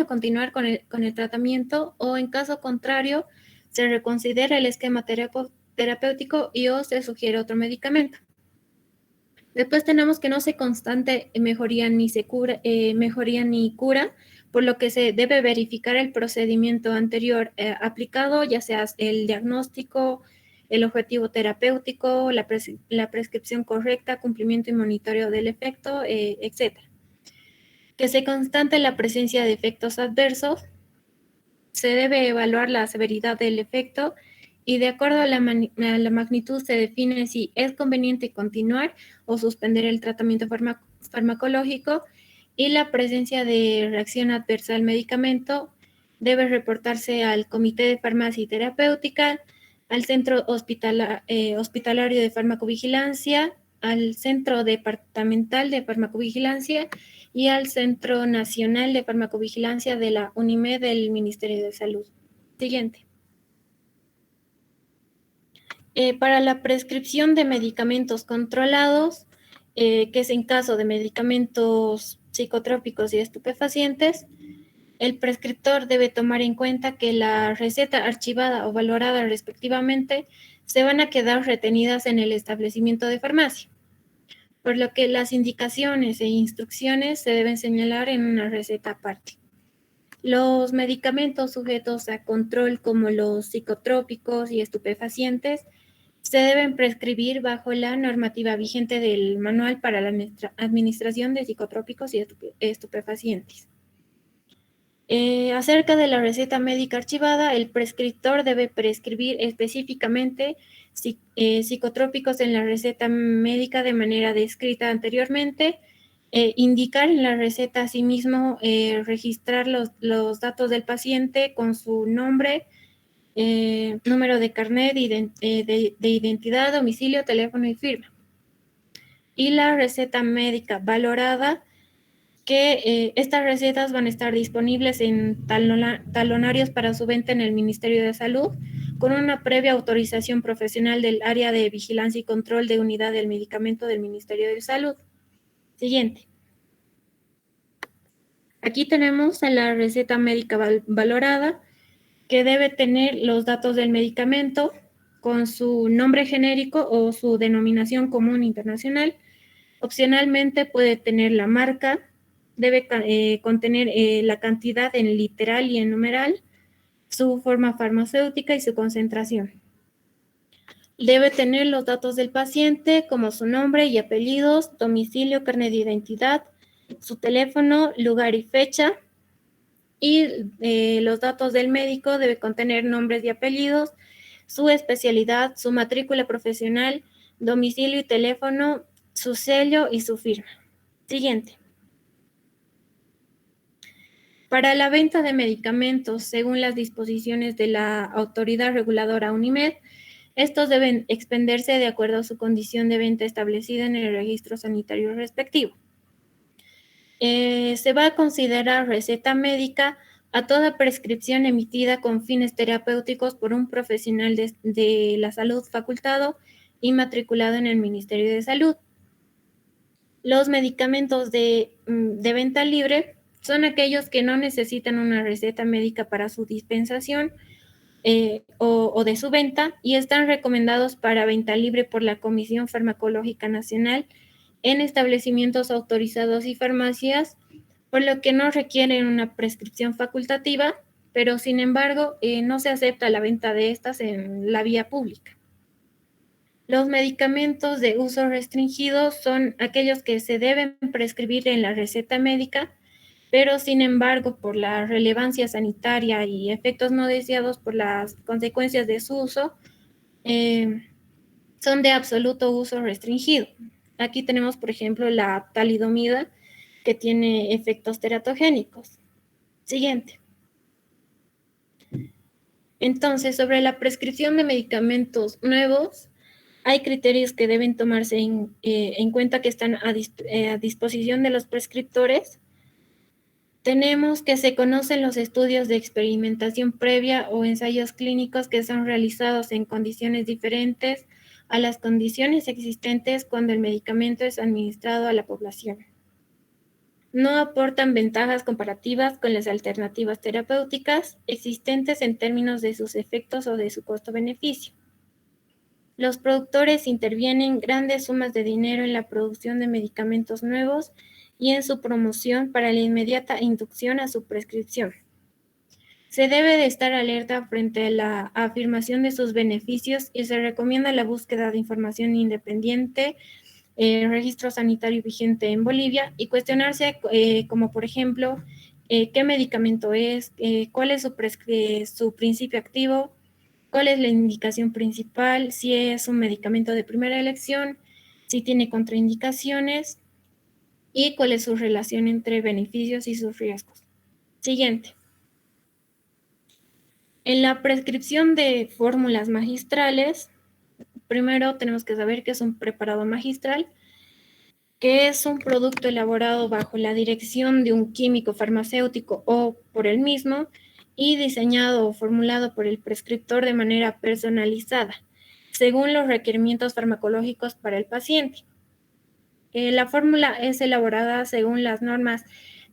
continuar con el tratamiento o en caso contrario, se reconsidera el esquema terapéutico y o se sugiere otro medicamento. Después tenemos que no se constate mejoría ni cura, por lo que se debe verificar el procedimiento anterior aplicado, ya sea el diagnóstico, el objetivo terapéutico, la prescripción correcta, cumplimiento y monitoreo del efecto, etc. Que se constate la presencia de efectos adversos, se debe evaluar la severidad del efecto y de acuerdo a la magnitud se define si es conveniente continuar o suspender el tratamiento farmacológico, y la presencia de reacción adversa al medicamento debe reportarse al Comité de Farmacia y Terapéutica, al Centro Hospitalario de Farmacovigilancia, al Centro Departamental de Farmacovigilancia y al Centro Nacional de Farmacovigilancia de la UNIMED del Ministerio de Salud. Siguiente. Para la prescripción de medicamentos controlados, que es en caso de medicamentos psicotrópicos y estupefacientes, el prescriptor debe tomar en cuenta que la receta archivada o valorada respectivamente se van a quedar retenidas en el establecimiento de farmacia, por lo que las indicaciones e instrucciones se deben señalar en una receta aparte. Los medicamentos sujetos a control, como los psicotrópicos y estupefacientes, se deben prescribir bajo la normativa vigente del Manual para la Administración de Psicotrópicos y Estupefacientes. Acerca de la receta médica archivada, el prescriptor debe prescribir específicamente psicotrópicos en la receta médica de manera descrita anteriormente, indicar en la receta asimismo, registrar los datos del paciente con su nombre, número de carnet de identidad, domicilio, teléfono y firma. Y la receta médica valorada, que estas recetas van a estar disponibles en talonarios para su venta en el Ministerio de Salud, con una previa autorización profesional del área de vigilancia y control de unidad del medicamento del Ministerio de Salud. Siguiente. Aquí tenemos a la receta médica valorada, que debe tener los datos del medicamento con su nombre genérico o su denominación común internacional. Opcionalmente puede tener la marca, debe contener la cantidad en literal y en numeral, su forma farmacéutica y su concentración. Debe tener los datos del paciente, como su nombre y apellidos, domicilio, carnet de identidad, su teléfono, lugar y fecha. Y los datos del médico debe contener nombres y apellidos, su especialidad, su matrícula profesional, domicilio y teléfono, su sello y su firma. Siguiente. Para la venta de medicamentos, según las disposiciones de la autoridad reguladora UNIMED, estos deben expenderse de acuerdo a su condición de venta establecida en el registro sanitario respectivo. Se va a considerar receta médica a toda prescripción emitida con fines terapéuticos por un profesional de la salud facultado y matriculado en el Ministerio de Salud. Los medicamentos de venta libre son aquellos que no necesitan una receta médica para su dispensación o de su venta, y están recomendados para venta libre por la Comisión Farmacológica Nacional en establecimientos autorizados y farmacias, por lo que no requieren una prescripción facultativa, pero sin embargo no se acepta la venta de estas en la vía pública. Los medicamentos de uso restringido son aquellos que se deben prescribir en la receta médica, pero sin embargo, por la relevancia sanitaria y efectos no deseados por las consecuencias de su uso, son de absoluto uso restringido. Aquí tenemos, por ejemplo, la talidomida, que tiene efectos teratogénicos. Siguiente. Entonces, sobre la prescripción de medicamentos nuevos, hay criterios que deben tomarse en cuenta, que están a disposición de los prescriptores. Tenemos que se conocen los estudios de experimentación previa o ensayos clínicos que son realizados en condiciones diferentes a las condiciones existentes cuando el medicamento es administrado a la población. no aportan ventajas comparativas con las alternativas terapéuticas existentes en términos de sus efectos o de su costo-beneficio. Los productores intervienen grandes sumas de dinero en la producción de medicamentos nuevos y en su promoción para la inmediata inducción a su prescripción. Se debe de estar alerta frente a la afirmación de sus beneficios y se recomienda la búsqueda de información independiente, registro sanitario vigente en Bolivia y cuestionarse como por ejemplo qué medicamento es, cuál es su principio activo, cuál es la indicación principal, si es un medicamento de primera elección, si tiene contraindicaciones y cuál es su relación entre beneficios y sus riesgos. Siguiente. En la prescripción de fórmulas magistrales, primero tenemos que saber qué es un preparado magistral, que es un producto elaborado bajo la dirección de un químico farmacéutico o por él mismo y diseñado o formulado por el prescriptor de manera personalizada, según los requerimientos farmacológicos para el paciente. La fórmula es elaborada según las normas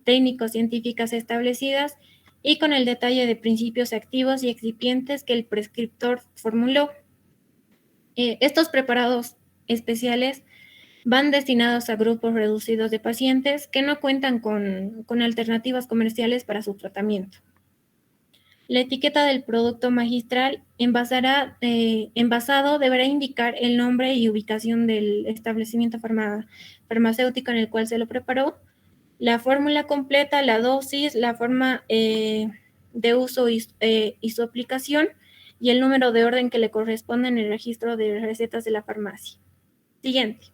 técnico-científicas establecidas y con el detalle de principios activos y excipientes que el prescriptor formuló. Estos preparados especiales van destinados a grupos reducidos de pacientes que no cuentan con alternativas comerciales para su tratamiento. La etiqueta del producto magistral envasado deberá indicar el nombre y ubicación del establecimiento farmacéutico en el cual se lo preparó, la fórmula completa, la dosis, la forma de uso y su aplicación y el número de orden que le corresponde en el registro de recetas de la farmacia. Siguiente.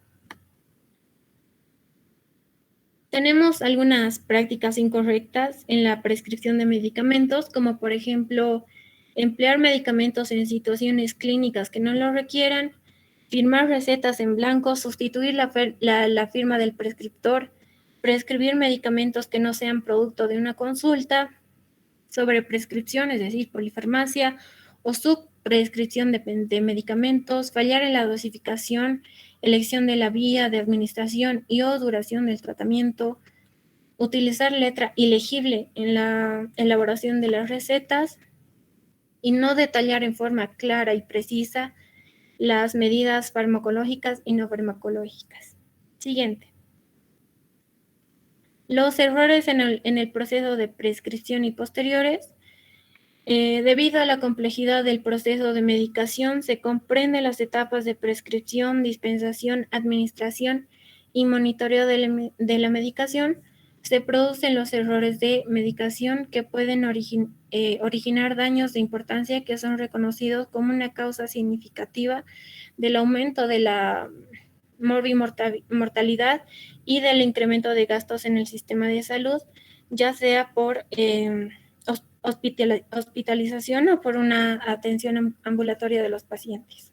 Tenemos algunas prácticas incorrectas en la prescripción de medicamentos, como por ejemplo, emplear medicamentos en situaciones clínicas que no lo requieran, firmar recetas en blanco, sustituir la firma del prescriptor, prescribir medicamentos que no sean producto de una consulta, sobreprescripción, es decir, polifarmacia, o subprescripción de medicamentos, fallar en la dosificación, elección de la vía de administración y o duración del tratamiento, utilizar letra ilegible en la elaboración de las recetas y no detallar en forma clara y precisa las medidas farmacológicas y no farmacológicas. Siguiente. Los errores en el proceso de prescripción y posteriores. Debido a la complejidad del proceso de medicación, se comprende las etapas de prescripción, dispensación, administración y monitoreo de la medicación. Se producen los errores de medicación que pueden originar daños de importancia que son reconocidos como una causa significativa del aumento de la mortalidad y del incremento de gastos en el sistema de salud, ya sea por hospitalización o por una atención ambulatoria de los pacientes.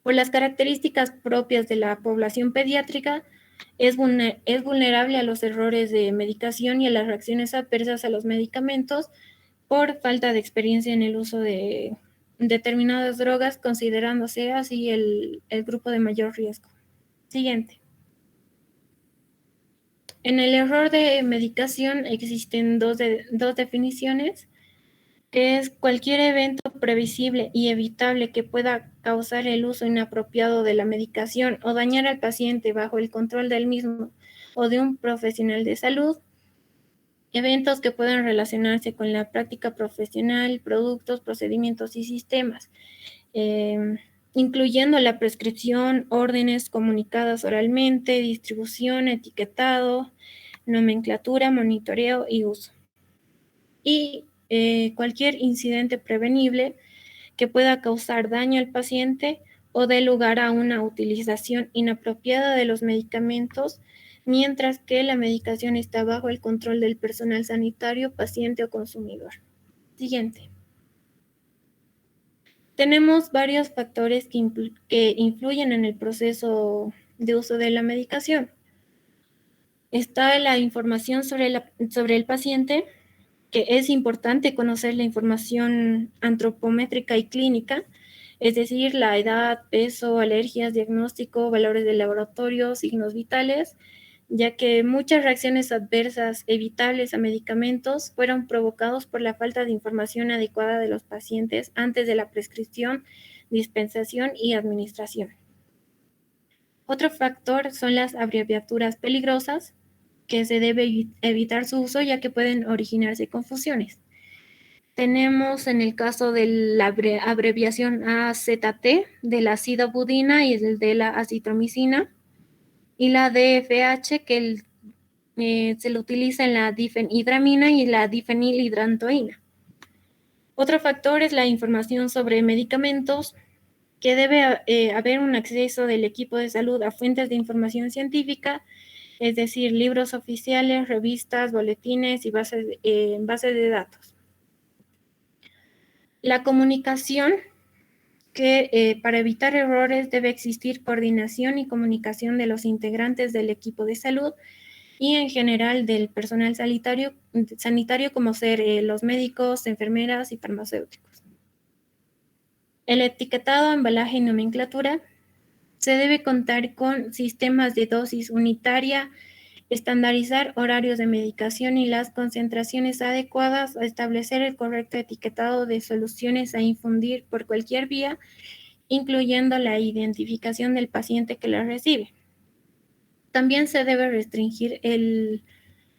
Por las características propias de la población pediátrica, es vulnerable a los errores de medicación y a las reacciones adversas a los medicamentos por falta de experiencia en el uso de determinadas drogas, considerándose así el grupo de mayor riesgo. Siguiente. En el error de medicación existen dos definiciones, que es cualquier evento previsible y evitable que pueda causar el uso inapropiado de la medicación o dañar al paciente bajo el control del mismo o de un profesional de salud. Eventos que puedan relacionarse con la práctica profesional, productos, procedimientos y sistemas, incluyendo la prescripción, órdenes comunicadas oralmente, distribución, etiquetado, nomenclatura, monitoreo y uso. Y cualquier incidente prevenible que pueda causar daño al paciente o dé lugar a una utilización inapropiada de los medicamentos mientras que la medicación está bajo el control del personal sanitario, paciente o consumidor. Siguiente. Tenemos varios factores que influyen en el proceso de uso de la medicación. Está la información sobre el paciente, que es importante conocer la información antropométrica y clínica, es decir, la edad, peso, alergias, diagnóstico, valores de laboratorio, signos vitales, ya que muchas reacciones adversas evitables a medicamentos fueron provocados por la falta de información adecuada de los pacientes antes de la prescripción, dispensación y administración. Otro factor son las abreviaturas peligrosas, que se debe evitar su uso ya que pueden originarse confusiones. Tenemos en el caso de la abreviación AZT, de la sidobudina y de la acitromicina, y la DFH, que se lo utiliza en la difenhidramina y la difenilhidrantoína. Otro factor es la información sobre medicamentos, que debe haber un acceso del equipo de salud a fuentes de información científica, es decir, libros oficiales, revistas, boletines y bases de datos. La comunicación, que para evitar errores debe existir coordinación y comunicación de los integrantes del equipo de salud y en general del personal sanitario como ser los médicos, enfermeras y farmacéuticos. El etiquetado, embalaje y nomenclatura. Se debe contar con sistemas de dosis unitaria, estandarizar horarios de medicación y las concentraciones adecuadas, a establecer el correcto etiquetado de soluciones a infundir por cualquier vía, incluyendo la identificación del paciente que la recibe. También se debe restringir el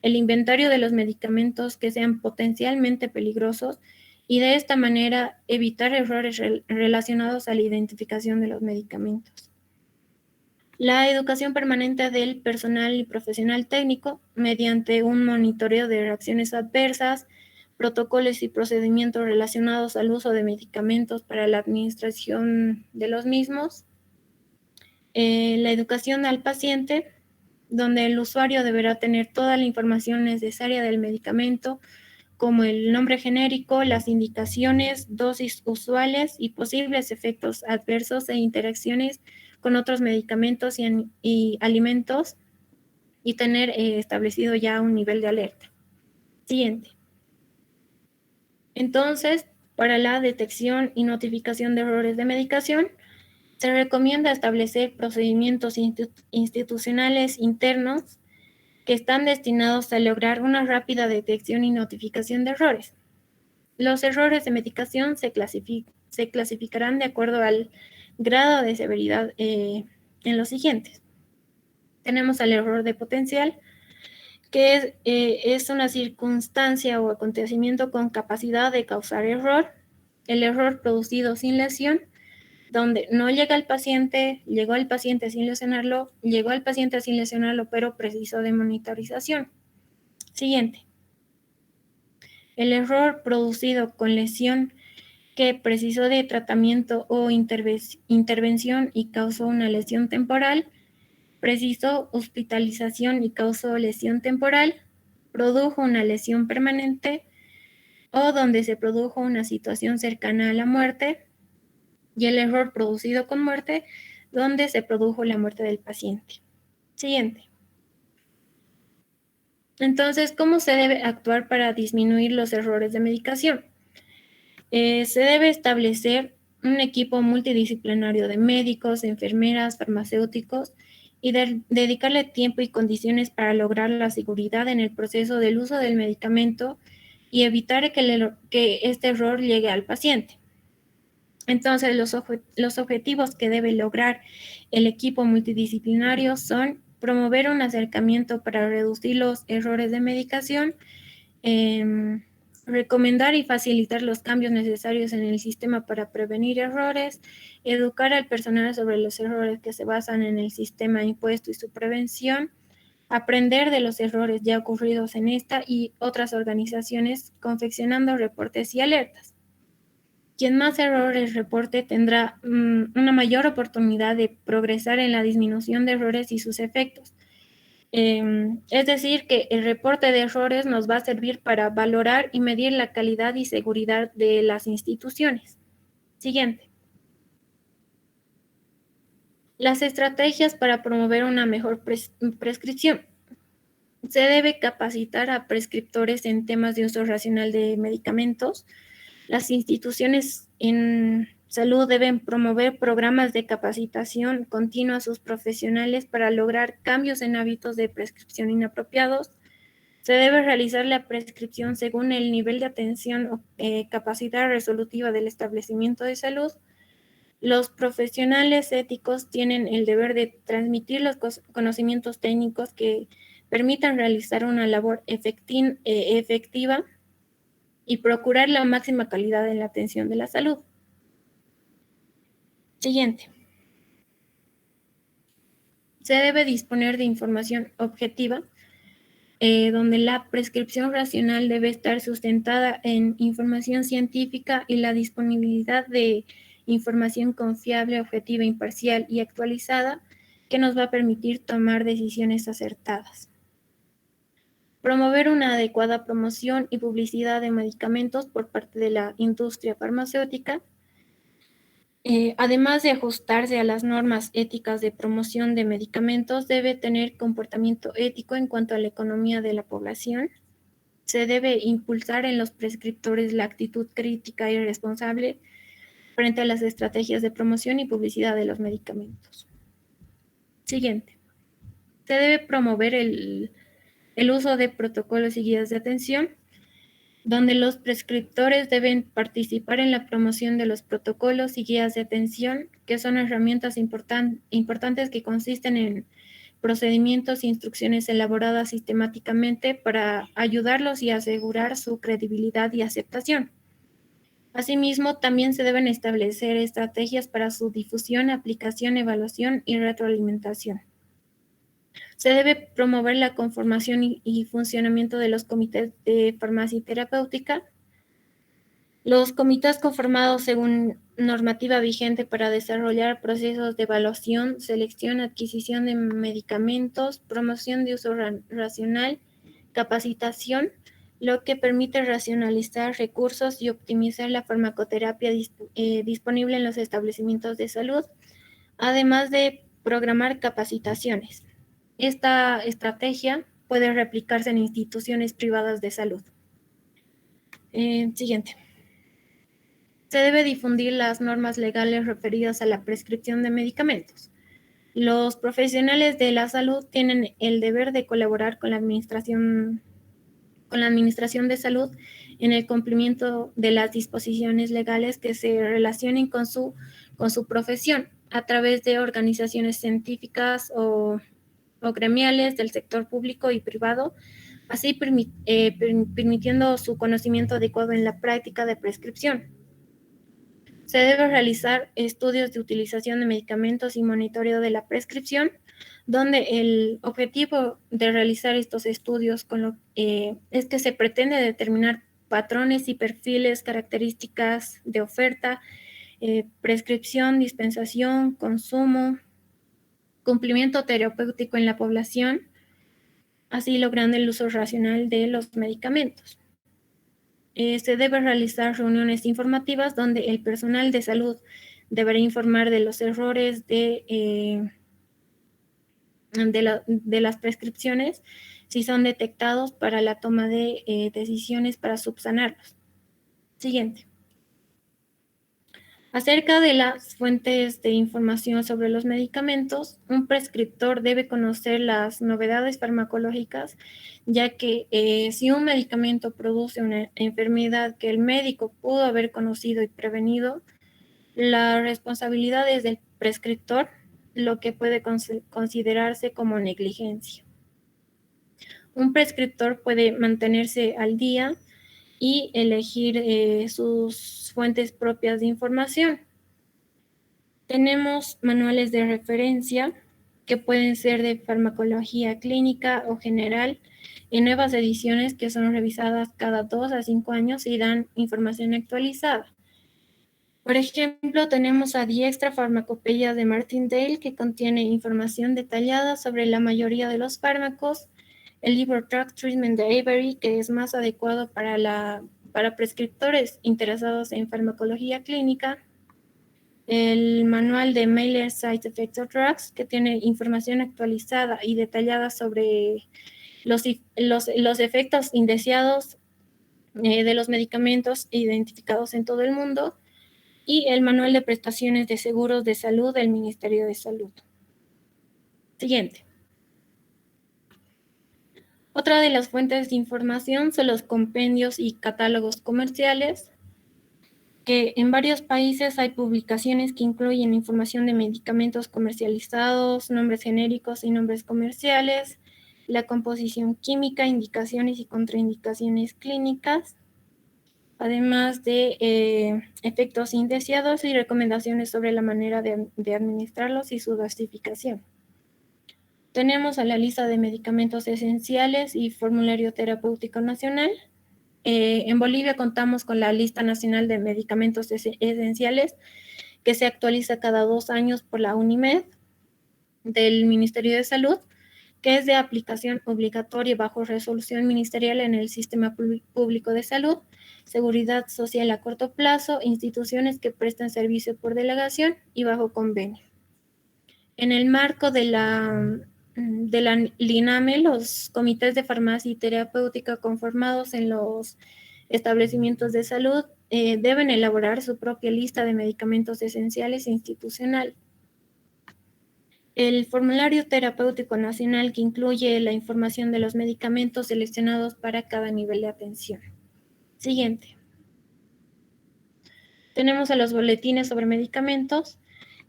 inventario de los medicamentos que sean potencialmente peligrosos y de esta manera evitar errores relacionados a la identificación de los medicamentos. La educación permanente del personal y profesional técnico mediante un monitoreo de reacciones adversas, protocolos y procedimientos relacionados al uso de medicamentos para la administración de los mismos. La educación al paciente, donde el usuario deberá tener toda la información necesaria del medicamento, como el nombre genérico, las indicaciones, dosis usuales y posibles efectos adversos e interacciones con otros medicamentos y alimentos, y tener establecido ya un nivel de alerta. Siguiente. Entonces, para la detección y notificación de errores de medicación, se recomienda establecer procedimientos institucionales internos que están destinados a lograr una rápida detección y notificación de errores. Los errores de medicación se clasificarán de acuerdo al grado de severidad en los siguientes. Tenemos al error de potencial, que es una circunstancia o acontecimiento con capacidad de causar error. El error producido sin lesión, donde no llega al paciente, llegó al paciente sin lesionarlo, llegó al paciente sin lesionarlo, pero precisó de monitorización. Siguiente. El error producido con lesión, que precisó de tratamiento o intervención y causó una lesión temporal, precisó hospitalización y causó lesión temporal, produjo una lesión permanente o donde se produjo una situación cercana a la muerte, y el error producido con muerte, donde se produjo la muerte del paciente. Siguiente. Entonces, ¿cómo se debe actuar para disminuir los errores de medicación? Se debe establecer un equipo multidisciplinario de médicos, enfermeras, farmacéuticos y dedicarle tiempo y condiciones para lograr la seguridad en el proceso del uso del medicamento y evitar que este error llegue al paciente. Entonces, los objetivos que debe lograr el equipo multidisciplinario son promover un acercamiento para reducir los errores de medicación, recomendar y facilitar los cambios necesarios en el sistema para prevenir errores, educar al personal sobre los errores que se basan en el sistema impuesto y su prevención, aprender de los errores ya ocurridos en esta y otras organizaciones, confeccionando reportes y alertas. Quien más errores reporte tendrá una mayor oportunidad de progresar en la disminución de errores y sus efectos. Es decir, que el reporte de errores nos va a servir para valorar y medir la calidad y seguridad de las instituciones. Siguiente. Las estrategias para promover una mejor prescripción. Se debe capacitar a prescriptores en temas de uso racional de medicamentos. Las instituciones en salud deben promover programas de capacitación continua a sus profesionales para lograr cambios en hábitos de prescripción inapropiados. Se debe realizar la prescripción según el nivel de atención o capacidad resolutiva del establecimiento de salud. Los profesionales éticos tienen el deber de transmitir los conocimientos técnicos que permitan realizar una labor efectiva y procurar la máxima calidad en la atención de la salud. Siguiente. Se debe disponer de información objetiva, donde la prescripción racional debe estar sustentada en información científica y la disponibilidad de información confiable, objetiva, imparcial y actualizada que nos va a permitir tomar decisiones acertadas. Promover una adecuada promoción y publicidad de medicamentos por parte de la industria farmacéutica, además de ajustarse a las normas éticas de promoción de medicamentos, debe tener comportamiento ético en cuanto a la economía de la población. Se debe impulsar en los prescriptores la actitud crítica y responsable frente a las estrategias de promoción y publicidad de los medicamentos. Siguiente. Se debe promover el uso de protocolos y guías de atención, donde los prescriptores deben participar en la promoción de los protocolos y guías de atención, que son herramientas importantes que consisten en procedimientos e instrucciones elaboradas sistemáticamente para ayudarlos y asegurar su credibilidad y aceptación. Asimismo, también se deben establecer estrategias para su difusión, aplicación, evaluación y retroalimentación. Se debe promover la conformación y funcionamiento de los comités de farmacia terapéutica. Los comités conformados según normativa vigente para desarrollar procesos de evaluación, selección, adquisición de medicamentos, promoción de uso racional, capacitación, lo que permite racionalizar recursos y optimizar la farmacoterapia disponible en los establecimientos de salud, además de programar capacitaciones. Esta estrategia puede replicarse en instituciones privadas de salud. Siguiente. Se debe difundir las normas legales referidas a la prescripción de medicamentos. Los profesionales de la salud tienen el deber de colaborar con la administración de salud en el cumplimiento de las disposiciones legales que se relacionen con su profesión a través de organizaciones científicas o gremiales del sector público y privado, así permitiendo su conocimiento adecuado en la práctica de prescripción. Se debe realizar estudios de utilización de medicamentos y monitoreo de la prescripción, donde el objetivo de realizar estos estudios es que se pretende determinar patrones y perfiles, características de oferta, prescripción, dispensación, consumo, cumplimiento terapéutico en la población, así logrando el uso racional de los medicamentos. Se debe realizar reuniones informativas donde el personal de salud deberá informar de los errores de las prescripciones si son detectados para la toma de decisiones para subsanarlos. Siguiente. Acerca de las fuentes de información sobre los medicamentos, un prescriptor debe conocer las novedades farmacológicas, ya que si un medicamento produce una enfermedad que el médico pudo haber conocido y prevenido, la responsabilidad es del prescriptor, lo que puede considerarse como negligencia. Un prescriptor puede mantenerse al día y elegir sus fuentes propias de información. Tenemos manuales de referencia que pueden ser de farmacología clínica o general en nuevas ediciones que son revisadas cada 2 a 5 años y dan información actualizada. Por ejemplo, tenemos a The Extra Pharmacopeia de Martindale, que contiene información detallada sobre la mayoría de los fármacos, el libro Drug Treatment de Avery, que es más adecuado para prescriptores interesados en farmacología clínica, el manual de Mailer Side Effects of Drugs, que tiene información actualizada y detallada sobre los efectos indeseados de los medicamentos identificados en todo el mundo, y el Manual de Prestaciones de Seguros de Salud del Ministerio de Salud. Siguiente. Otra de las fuentes de información son los compendios y catálogos comerciales, que en varios países hay publicaciones que incluyen información de medicamentos comercializados, nombres genéricos y nombres comerciales, la composición química, indicaciones y contraindicaciones clínicas, además de efectos indeseados y recomendaciones sobre la manera de administrarlos y su dosificación. Tenemos a la lista de medicamentos esenciales y formulario terapéutico nacional. En Bolivia contamos con la lista nacional de medicamentos esenciales que se actualiza cada 2 años por la UNIMED del Ministerio de Salud, que es de aplicación obligatoria bajo resolución ministerial en el Sistema Público de Salud, Seguridad Social a corto plazo, instituciones que prestan servicio por delegación y bajo convenio. En el marco de la LINAME, los comités de farmacia y terapéutica conformados en los establecimientos de salud deben elaborar su propia lista de medicamentos esenciales institucional. El formulario terapéutico nacional, que incluye la información de los medicamentos seleccionados para cada nivel de atención. Siguiente. Tenemos a los boletines sobre medicamentos,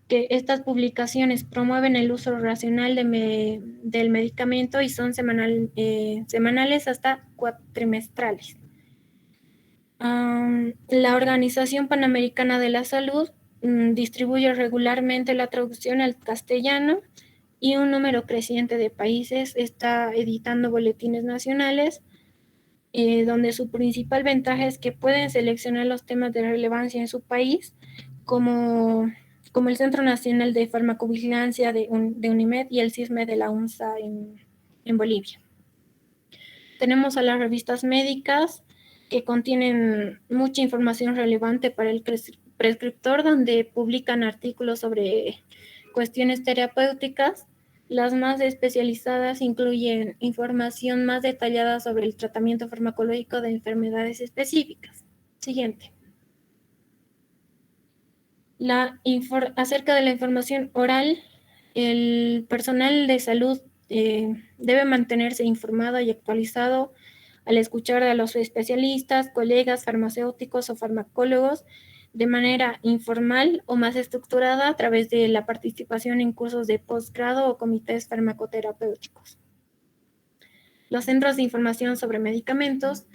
que estas publicaciones promueven el uso racional del medicamento y son semanales hasta cuatrimestrales. La Organización Panamericana de la Salud distribuye regularmente la traducción al castellano y un número creciente de países está editando boletines nacionales, donde su principal ventaja es que pueden seleccionar los temas de relevancia en su país, como el Centro Nacional de Farmacovigilancia de UNIMED y el CISME de la UNSA en Bolivia. Tenemos a las revistas médicas, que contienen mucha información relevante para el prescriptor, donde publican artículos sobre cuestiones terapéuticas. Las más especializadas incluyen información más detallada sobre el tratamiento farmacológico de enfermedades específicas. Siguiente. Acerca de la información oral, el personal de salud debe mantenerse informado y actualizado al escuchar a los especialistas, colegas farmacéuticos o farmacólogos de manera informal o más estructurada a través de la participación en cursos de posgrado o comités farmacoterapéuticos. Los centros de información sobre medicamentos.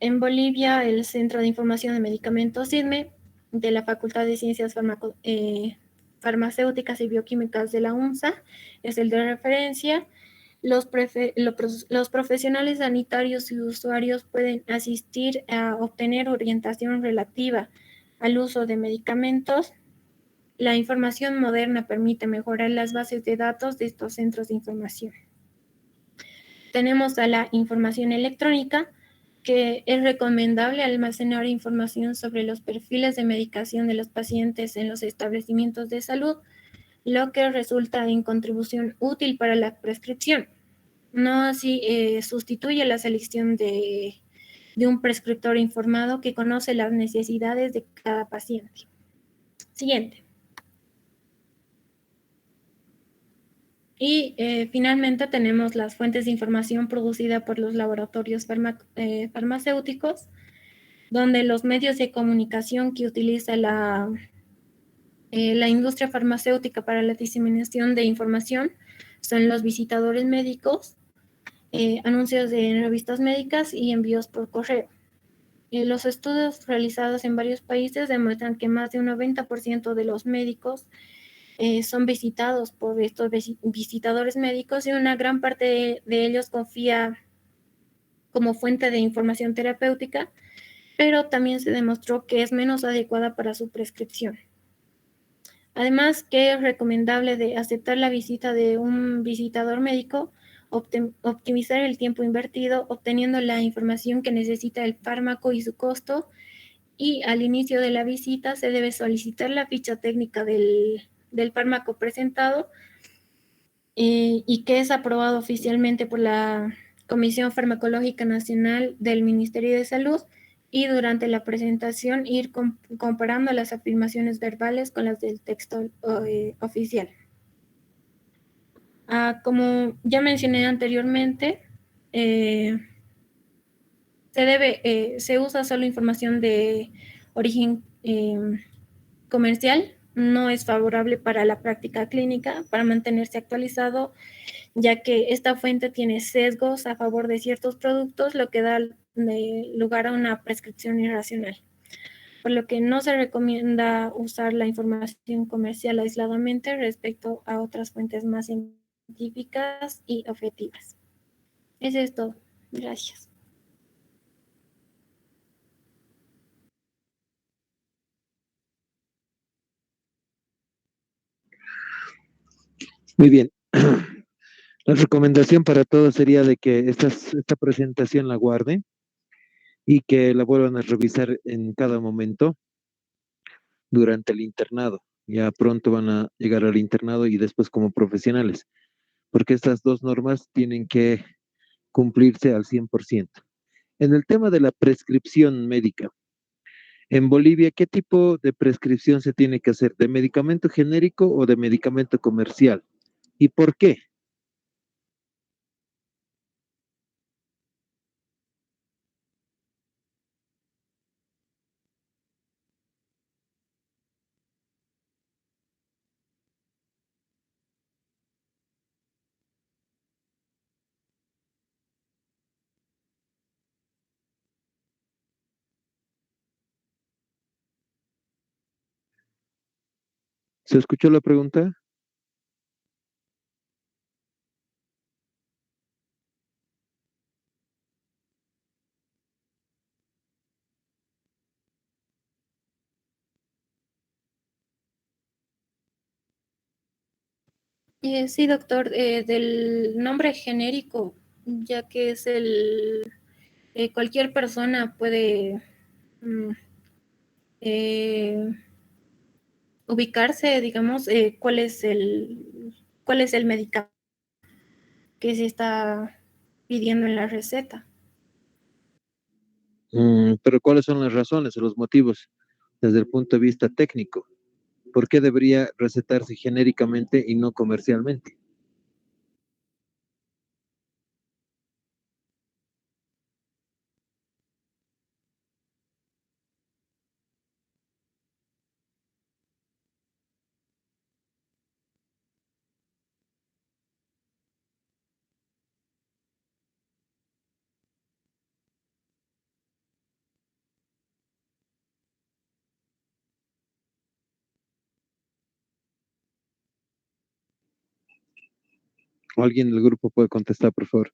En Bolivia, el Centro de Información de Medicamentos CISME de la Facultad de Ciencias Farmacéuticas y Bioquímicas de la UNSA es el de referencia. Los profesionales sanitarios y usuarios pueden asistir a obtener orientación relativa al uso de medicamentos. La información moderna permite mejorar las bases de datos de estos centros de información. Tenemos a la información electrónica, que es recomendable almacenar información sobre los perfiles de medicación de los pacientes en los establecimientos de salud, lo que resulta en contribución útil para la prescripción. No así sustituye la selección de un prescriptor informado que conoce las necesidades de cada paciente. Siguiente. Y finalmente tenemos las fuentes de información producida por los laboratorios farmacéuticos, donde los medios de comunicación que utiliza la industria farmacéutica para la diseminación de información son los visitadores médicos, anuncios en revistas médicas y envíos por correo. Los estudios realizados en varios países demuestran que más de un 90% de los médicos son visitados por estos visitadores médicos, y una gran parte de ellos confía como fuente de información terapéutica, pero también se demostró que es menos adecuada para su prescripción. Además, que es recomendable de aceptar la visita de un visitador médico, optimizar el tiempo invertido obteniendo la información que necesita el fármaco y su costo, y al inicio de la visita se debe solicitar la ficha técnica del fármaco presentado y que es aprobado oficialmente por la Comisión Farmacológica Nacional del Ministerio de Salud, y durante la presentación ir comparando las afirmaciones verbales con las del texto oficial. Como ya mencioné anteriormente, se usa solo información de origen comercial. No es favorable para la práctica clínica, para mantenerse actualizado, ya que esta fuente tiene sesgos a favor de ciertos productos, lo que da lugar a una prescripción irracional. Por lo que no se recomienda usar la información comercial aisladamente respecto a otras fuentes más científicas y objetivas. Eso es todo. Gracias. Muy bien. La recomendación para todos sería de que esta presentación la guarden y que la vuelvan a revisar en cada momento durante el internado. Ya pronto van a llegar al internado y después como profesionales, porque estas dos normas tienen que cumplirse al 100%. En el tema de la prescripción médica, en Bolivia, ¿qué tipo de prescripción se tiene que hacer? ¿De medicamento genérico o de medicamento comercial? ¿Y por qué? ¿Se escuchó la pregunta? Sí, doctor, del nombre genérico, ya que es cualquier persona puede mm, eh, ubicarse, digamos, cuál es el medicamento que se está pidiendo en la receta. Pero ¿cuáles son las razones o los motivos desde el punto de vista técnico? ¿Por qué debería recetarse genéricamente y no comercialmente? ¿Alguien del grupo puede contestar, por favor?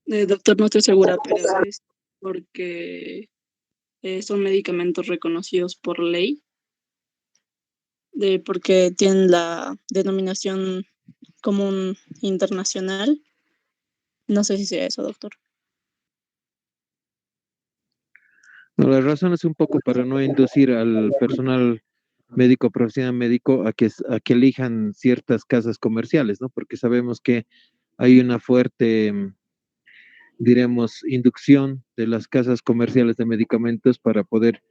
Doctor, no estoy segura, pero es porque son medicamentos reconocidos por ley, porque tienen la denominación común internacional. No sé si sea eso, doctor. No, la razón es un poco para no inducir al personal médico, profesional médico, a que elijan ciertas casas comerciales, ¿no? Porque sabemos que hay una fuerte, diremos, inducción de las casas comerciales de medicamentos para poder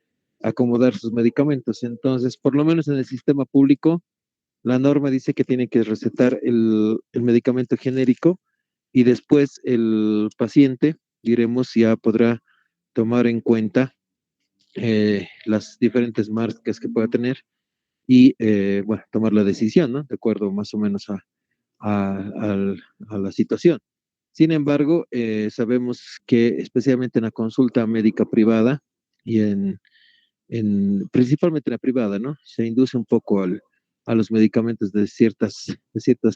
acomodar sus medicamentos. Entonces, por lo menos en el sistema público, la norma dice que tiene que recetar el medicamento genérico y después el paciente, diremos, ya podrá tomar en cuenta las diferentes marcas que pueda tener y, bueno, tomar la decisión, ¿no? De acuerdo más o menos a la situación. Sin embargo, sabemos que especialmente en la consulta médica privada y principalmente en la privada, ¿no? Se induce un poco a los medicamentos de ciertas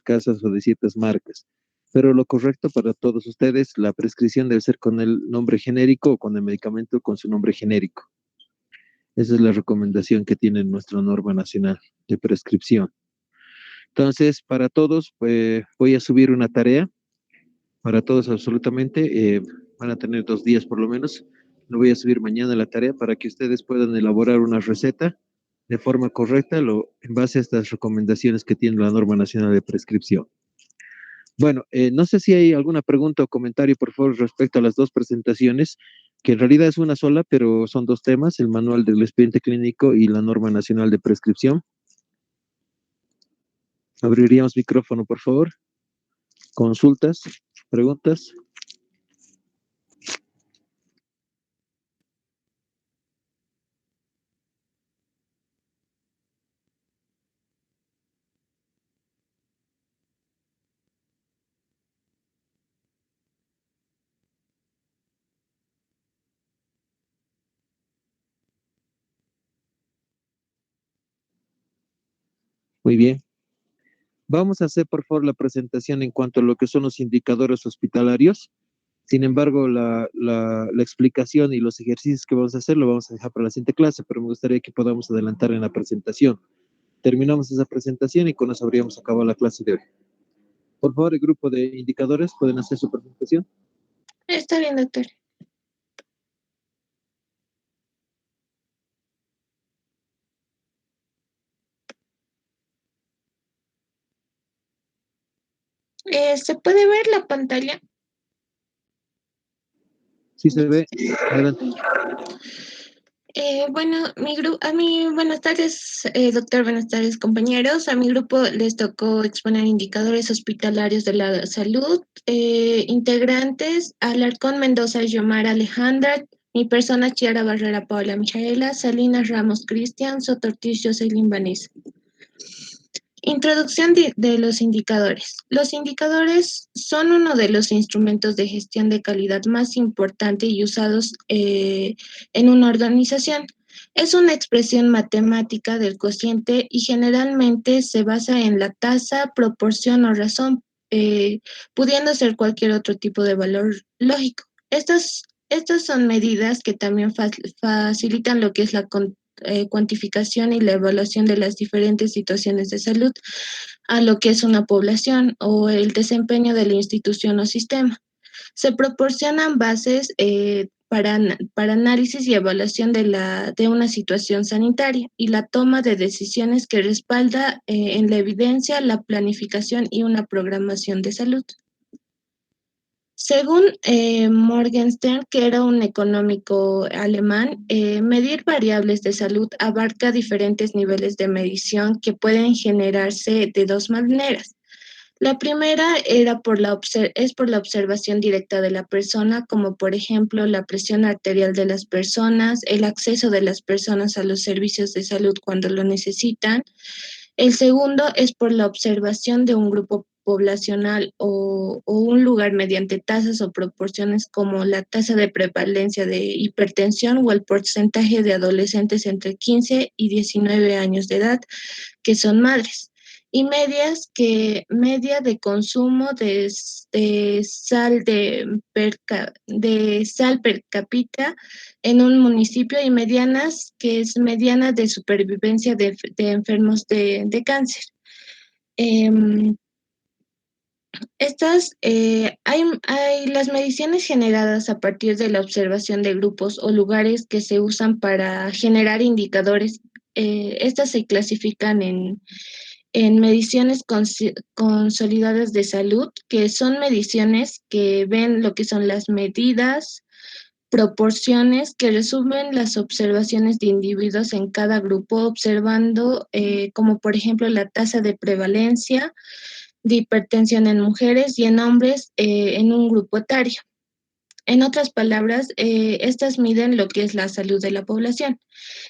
casas o de ciertas marcas. Pero lo correcto para todos ustedes, la prescripción debe ser con el nombre genérico o con el medicamento con su nombre genérico. Esa es la recomendación que tiene nuestra norma nacional de prescripción. Entonces, para todos, voy a subir una tarea, para todos absolutamente, van a tener 2 días por lo menos, Lo voy a subir mañana a la tarea para que ustedes puedan elaborar una receta de forma correcta en base a estas recomendaciones que tiene la norma nacional de prescripción. Bueno, no sé si hay alguna pregunta o comentario, por favor, respecto a las dos presentaciones, que en realidad es una sola, pero son dos temas, el manual del expediente clínico y la norma nacional de prescripción. Abriríamos micrófono, por favor. Consultas, preguntas. Muy bien. Vamos a hacer, por favor, la presentación en cuanto a lo que son los indicadores hospitalarios. Sin embargo, la explicación y los ejercicios que vamos a hacer lo vamos a dejar para la siguiente clase, pero me gustaría que podamos adelantar en la presentación. Terminamos esa presentación y con eso habríamos acabado la clase de hoy. Por favor, el grupo de indicadores, ¿pueden hacer su presentación? Está bien, doctor. ¿Se puede ver la pantalla? Sí se ve. Adelante. Bueno, buenas tardes, doctor, buenas tardes, compañeros. A mi grupo les tocó exponer indicadores hospitalarios de la salud. Integrantes, Alarcón Mendoza, Yomar Alejandra, mi persona, Chiara Barrera, Paula Michaela, Salinas Ramos, Cristian, Soto Ortiz, Jocelyn Vanessa. Introducción de los indicadores. Los indicadores son uno de los instrumentos de gestión de calidad más importante y usados en una organización. Es una expresión matemática del cociente y generalmente se basa en la tasa, proporción o razón, pudiendo ser cualquier otro tipo de valor lógico. Estas son medidas que también facilitan lo que es la cuantificación y la evaluación de las diferentes situaciones de salud a lo que es una población o el desempeño de la institución o sistema. Se proporcionan bases para análisis y evaluación de una situación sanitaria y la toma de decisiones que respalda en la evidencia, la planificación y una programación de salud. Según Morgenstern, que era un económico alemán, medir variables de salud abarca diferentes niveles de medición que pueden generarse de dos maneras. La primera es por la observación directa de la persona, como por ejemplo la presión arterial de las personas, el acceso de las personas a los servicios de salud cuando lo necesitan. El segundo es por la observación de un grupo poblacional o un lugar mediante tasas o proporciones como la tasa de prevalencia de hipertensión o el porcentaje de adolescentes entre 15 y 19 años de edad que son madres y media de consumo de sal per cápita en un municipio y medianas, que es mediana de supervivencia de enfermos de cáncer. Hay las mediciones generadas a partir de la observación de grupos o lugares que se usan para generar indicadores. Estas se clasifican en mediciones consolidadas de salud, que son mediciones que ven lo que son las medidas, proporciones que resumen las observaciones de individuos en cada grupo, observando como por ejemplo la tasa de prevalencia de hipertensión en mujeres y en hombres en un grupo etario. En otras palabras, estas miden lo que es la salud de la población.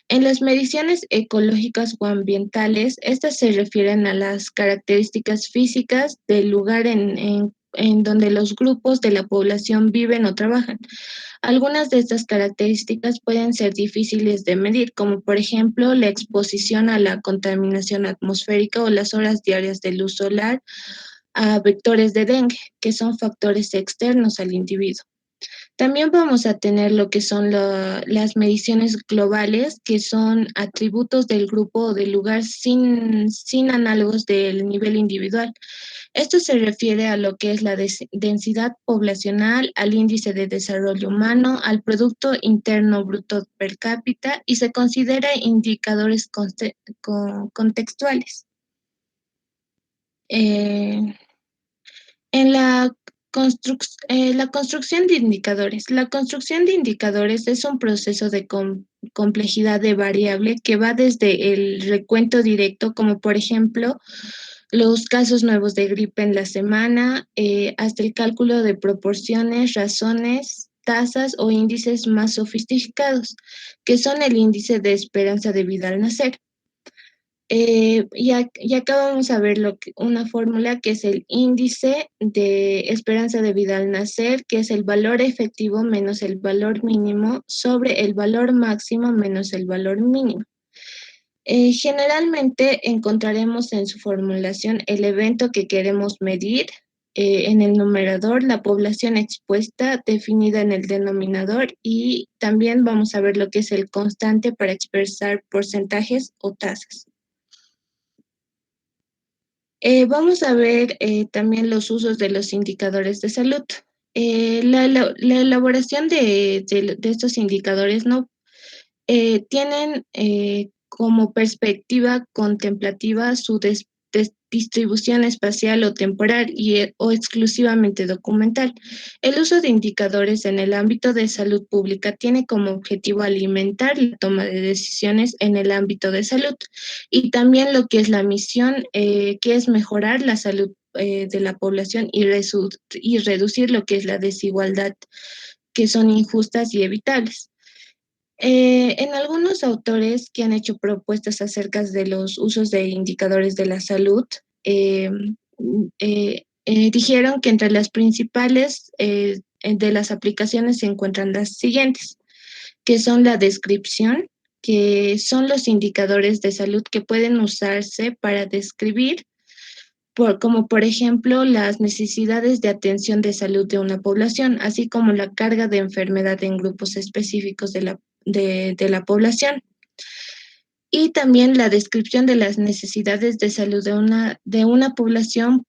En las mediciones ecológicas o ambientales, estas se refieren a las características físicas del lugar en donde los grupos de la población viven o trabajan. Algunas de estas características pueden ser difíciles de medir, como por ejemplo la exposición a la contaminación atmosférica o las horas diarias de luz solar a vectores de dengue, que son factores externos al individuo. También vamos a tener lo que son las mediciones globales, que son atributos del grupo o del lugar sin análogos del nivel individual. Esto se refiere a lo que es la densidad poblacional, al índice de desarrollo humano, al Producto Interno Bruto per cápita y se considera indicadores contextuales. En la construcción de indicadores. La construcción de indicadores es un proceso de complejidad de variable que va desde el recuento directo, como por ejemplo los casos nuevos de gripe en la semana, hasta el cálculo de proporciones, razones, tasas o índices más sofisticados, que son el índice de esperanza de vida al nacer. Y acá vamos a ver una fórmula que es el índice de esperanza de vida al nacer, que es el valor efectivo menos el valor mínimo sobre el valor máximo menos el valor mínimo. Generalmente encontraremos en su formulación el evento que queremos medir, en el numerador, la población expuesta definida en el denominador, y también vamos a ver lo que es el constante para expresar porcentajes o tasas. Vamos a ver también los usos de los indicadores de salud. La elaboración de estos indicadores no tienen como perspectiva contemplativa su distribución espacial o temporal o exclusivamente documental. El uso de indicadores en el ámbito de salud pública tiene como objetivo alimentar la toma de decisiones en el ámbito de salud y también lo que es la misión, que es mejorar la salud de la población y reducir lo que es la desigualdad, que son injustas y evitables. En algunos autores que han hecho propuestas acerca de los usos de indicadores de la salud, dijeron que entre las principales de las aplicaciones se encuentran las siguientes, que son la descripción, que son los indicadores de salud que pueden usarse para describir, como por ejemplo las necesidades de atención de salud de una población, así como la carga de enfermedad en grupos específicos de la población. Y también la descripción de las necesidades de salud de una población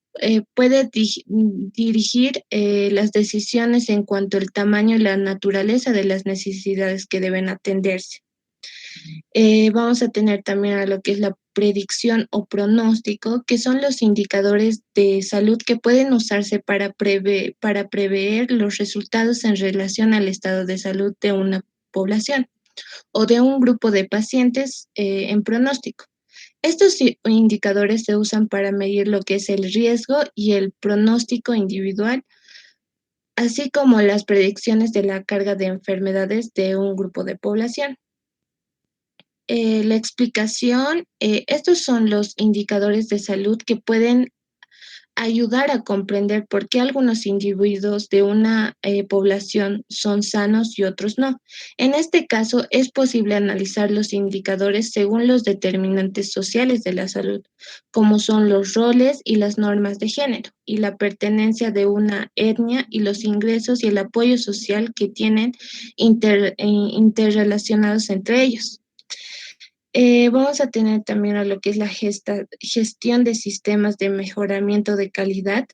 puede dirigir las decisiones en cuanto al tamaño y la naturaleza de las necesidades que deben atenderse. Vamos a tener también a lo que es la predicción o pronóstico, que son los indicadores de salud que pueden usarse para prever los resultados en relación al estado de salud de una población o de un grupo de pacientes en pronóstico. Estos indicadores se usan para medir lo que es el riesgo y el pronóstico individual, así como las predicciones de la carga de enfermedades de un grupo de población. La explicación, estos son los indicadores de salud que pueden ayudar a comprender por qué algunos individuos de una población son sanos y otros no. En este caso, es posible analizar los indicadores según los determinantes sociales de la salud, como son los roles y las normas de género, y la pertenencia de una etnia y los ingresos y el apoyo social que tienen interrelacionados entre ellos. Vamos a tener también a lo que es la gestión de sistemas de mejoramiento de calidad,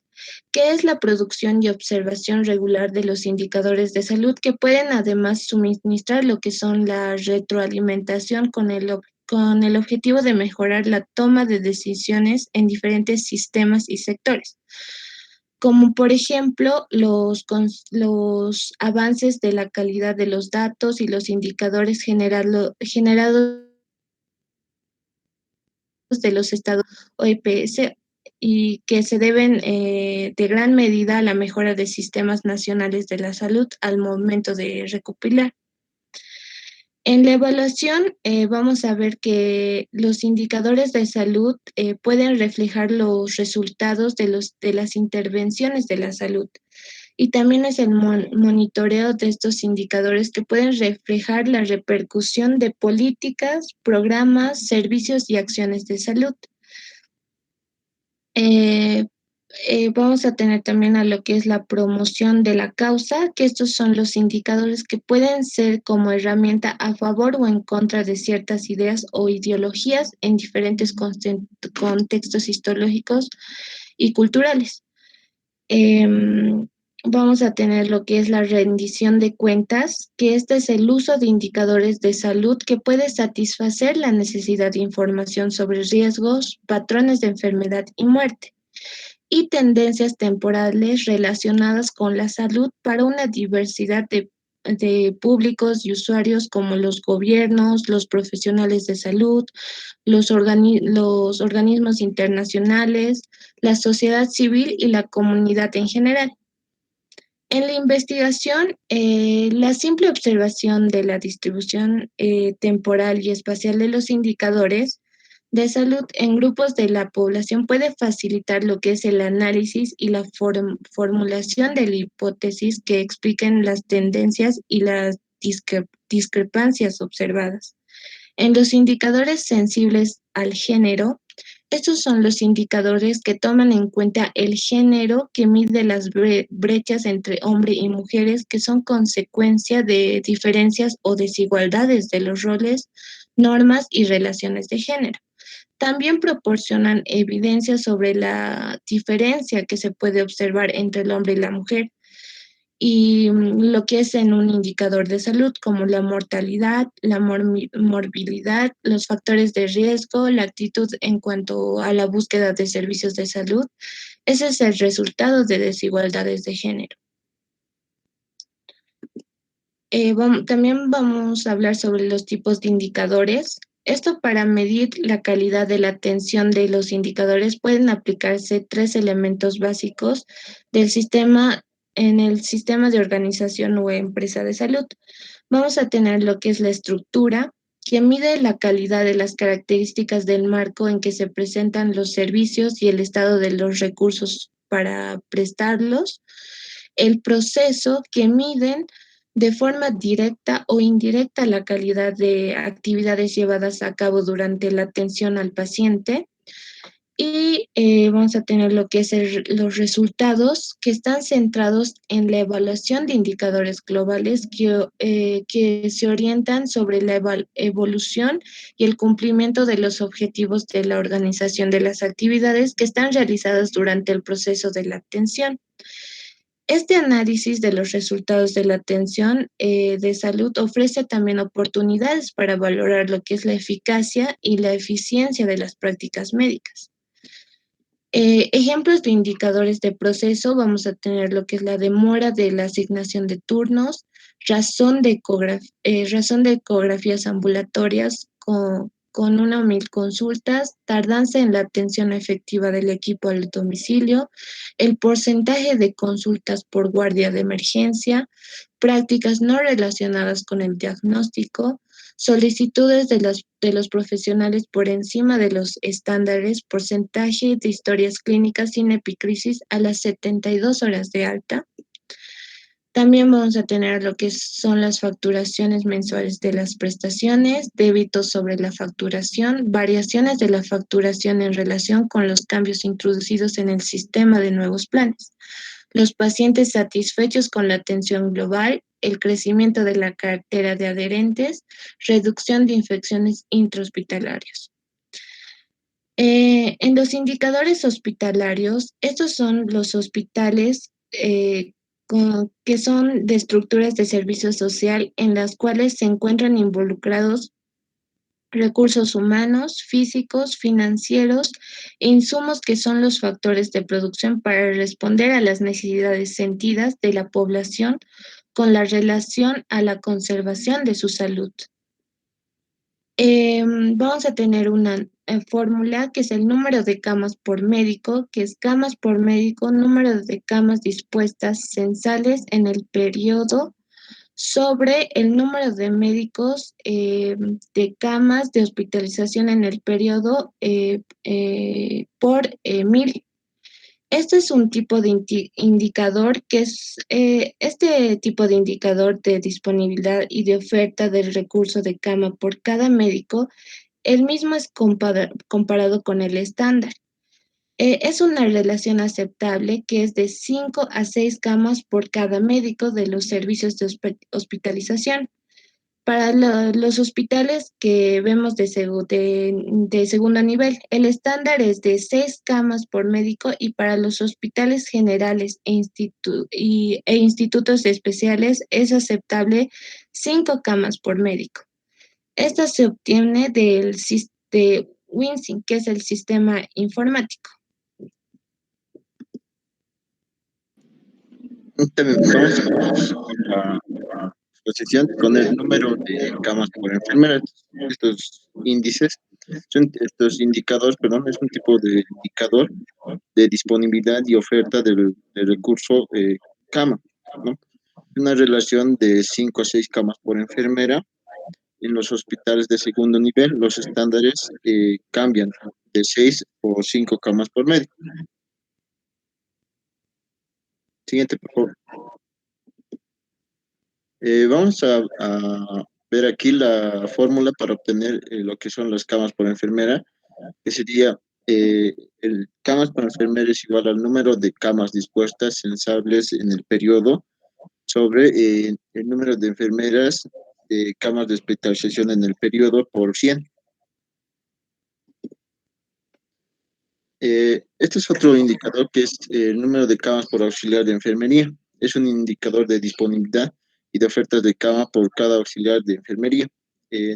que es la producción y observación regular de los indicadores de salud, que pueden además suministrar lo que son la retroalimentación con el objetivo de mejorar la toma de decisiones en diferentes sistemas y sectores, como por ejemplo los avances de la calidad de los datos y los indicadores generados de los estados OPS, y que se deben de gran medida a la mejora de sistemas nacionales de la salud al momento de recopilar. En la evaluación vamos a ver que los indicadores de salud pueden reflejar los resultados de las intervenciones de la salud, y también es el monitoreo de estos indicadores que pueden reflejar la repercusión de políticas, programas, servicios y acciones de salud. Vamos a tener también a lo que es la promoción de la causa, que estos son los indicadores que pueden ser como herramienta a favor o en contra de ciertas ideas o ideologías en diferentes contextos histológicos y culturales. Vamos a tener lo que es la rendición de cuentas, que este es el uso de indicadores de salud que puede satisfacer la necesidad de información sobre riesgos, patrones de enfermedad y muerte, y tendencias temporales relacionadas con la salud para una diversidad de públicos y usuarios como los gobiernos, los profesionales de salud, los organismos internacionales, la sociedad civil y la comunidad en general. En la investigación, la simple observación de la distribución temporal y espacial de los indicadores de salud en grupos de la población puede facilitar lo que es el análisis y la formulación de la hipótesis que expliquen las tendencias y las discrepancias observadas. En los indicadores sensibles al género, estos son los indicadores que toman en cuenta el género, que mide las brechas entre hombres y mujeres que son consecuencia de diferencias o desigualdades de los roles, normas y relaciones de género. También proporcionan evidencia sobre la diferencia que se puede observar entre el hombre y la mujer y lo que es en un indicador de salud, como la mortalidad, la morbilidad, los factores de riesgo, la actitud en cuanto a la búsqueda de servicios de salud. Ese es el resultado de desigualdades de género. También vamos a hablar sobre los tipos de indicadores. Esto para medir la calidad de la atención de los indicadores pueden aplicarse 3 elementos básicos del sistema en el sistema de organización o empresa de salud. Vamos a tener lo que es la estructura, que mide la calidad de las características del marco en que se presentan los servicios y el estado de los recursos para prestarlos. El proceso, que miden de forma directa o indirecta la calidad de actividades llevadas a cabo durante la atención al paciente. Y vamos a tener lo que es los resultados, que están centrados en la evaluación de indicadores globales que se orientan sobre la evolución y el cumplimiento de los objetivos de la organización de las actividades que están realizadas durante el proceso de la atención. Este análisis de los resultados de la atención de salud ofrece también oportunidades para valorar lo que es la eficacia y la eficiencia de las prácticas médicas. Ejemplos de indicadores de proceso, vamos a tener lo que es la demora de la asignación de turnos, razón de ecografías ambulatorias con 1.000 consultas, tardanza en la atención efectiva del equipo al domicilio, el porcentaje de consultas por guardia de emergencia, prácticas no relacionadas con el diagnóstico, solicitudes de los profesionales por encima de los estándares, porcentaje de historias clínicas sin epicrisis a las 72 horas de alta. También vamos a tener lo que son las facturaciones mensuales de las prestaciones, débitos sobre la facturación, variaciones de la facturación en relación con los cambios introducidos en el sistema de nuevos planes, los pacientes satisfechos con la atención global, el crecimiento de la cartera de adherentes, reducción de infecciones intrahospitalarias. En los indicadores hospitalarios, estos son los hospitales que son de estructuras de servicio social en las cuales se encuentran involucrados recursos humanos, físicos, financieros e insumos que son los factores de producción para responder a las necesidades sentidas de la población con la relación a la conservación de su salud. Vamos a tener una fórmula que es el número de camas por médico, que es camas por médico, número de camas dispuestas censales en el periodo sobre el número de médicos de camas de hospitalización en el periodo por 1.000. Este es un tipo de indicador que es este tipo de indicador de disponibilidad y de oferta del recurso de cama por cada médico. El mismo es comparado con el estándar. Es una relación aceptable que es de 5 a 6 camas por cada médico de los servicios de hospitalización. Para los hospitales que vemos de segundo nivel, el estándar es de 6 camas por médico y para los hospitales generales e institutos especiales es aceptable 5 camas por médico. Esta se obtiene de WINSIN, que es el sistema informático. También vamos a la exposición con el número de camas por enfermera. Estos índices, estos indicadores, perdón, es un tipo de indicador de disponibilidad y oferta del recurso cama, ¿no? Una relación de 5 a 6 camas por enfermera. En los hospitales de segundo nivel, los estándares cambian de 6 o 5 camas por médico. Siguiente, por favor. Vamos a ver aquí la fórmula para obtener lo que son las camas por enfermera, que sería el camas por enfermera es igual al número de camas dispuestas sensables en el periodo sobre el número de enfermeras de camas de hospitalización en el periodo por 100. Este es otro indicador que es el número de camas por auxiliar de enfermería. Es un indicador de disponibilidad y de ofertas de cama por cada auxiliar de enfermería.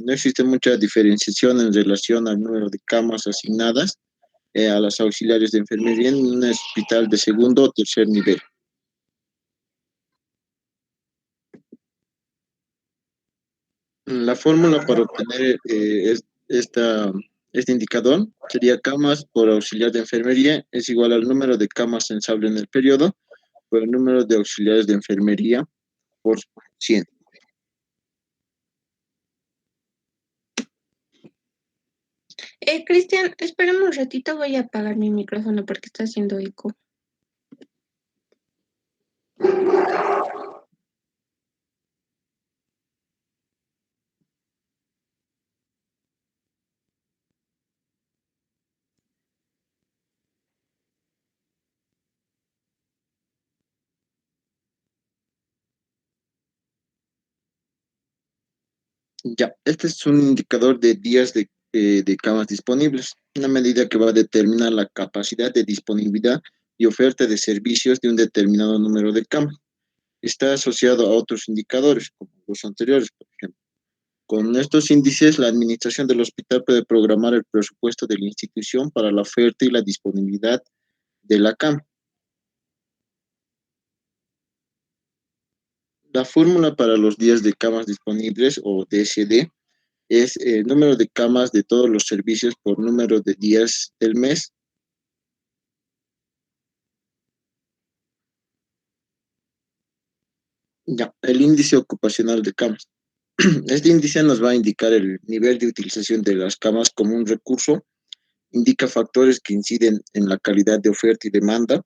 No existe mucha diferenciación en relación al número de camas asignadas a las auxiliares de enfermería en un hospital de segundo o tercer nivel. La fórmula para obtener este indicador sería camas por auxiliar de enfermería es igual al número de camas sensible en el periodo por el número de auxiliares de enfermería por 100. Cristian, espérame un ratito, voy a apagar mi micrófono porque está haciendo eco. Ya, este es un indicador de días de camas disponibles, una medida que va a determinar la capacidad de disponibilidad y oferta de servicios de un determinado número de camas. Está asociado a otros indicadores, como los anteriores, por ejemplo. Con estos índices, la administración del hospital puede programar el presupuesto de la institución para la oferta y la disponibilidad de la cama. La fórmula para los días de camas disponibles, o DSD, es el número de camas de todos los servicios por número de días del mes. Ya, el índice ocupacional de camas. Este índice nos va a indicar el nivel de utilización de las camas como un recurso, indica factores que inciden en la calidad de oferta y demanda,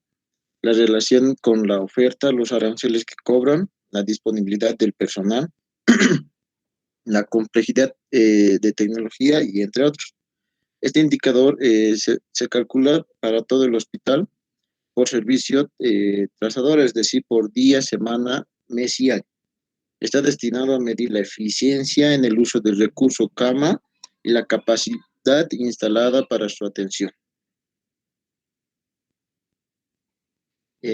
la relación con la oferta, los aranceles que cobran, la disponibilidad del personal, la complejidad de tecnología y entre otros. Este indicador se calcula para todo el hospital por servicio trazador, es decir, por día, semana, mes y año. Está destinado a medir la eficiencia en el uso del recurso cama y la capacidad instalada para su atención.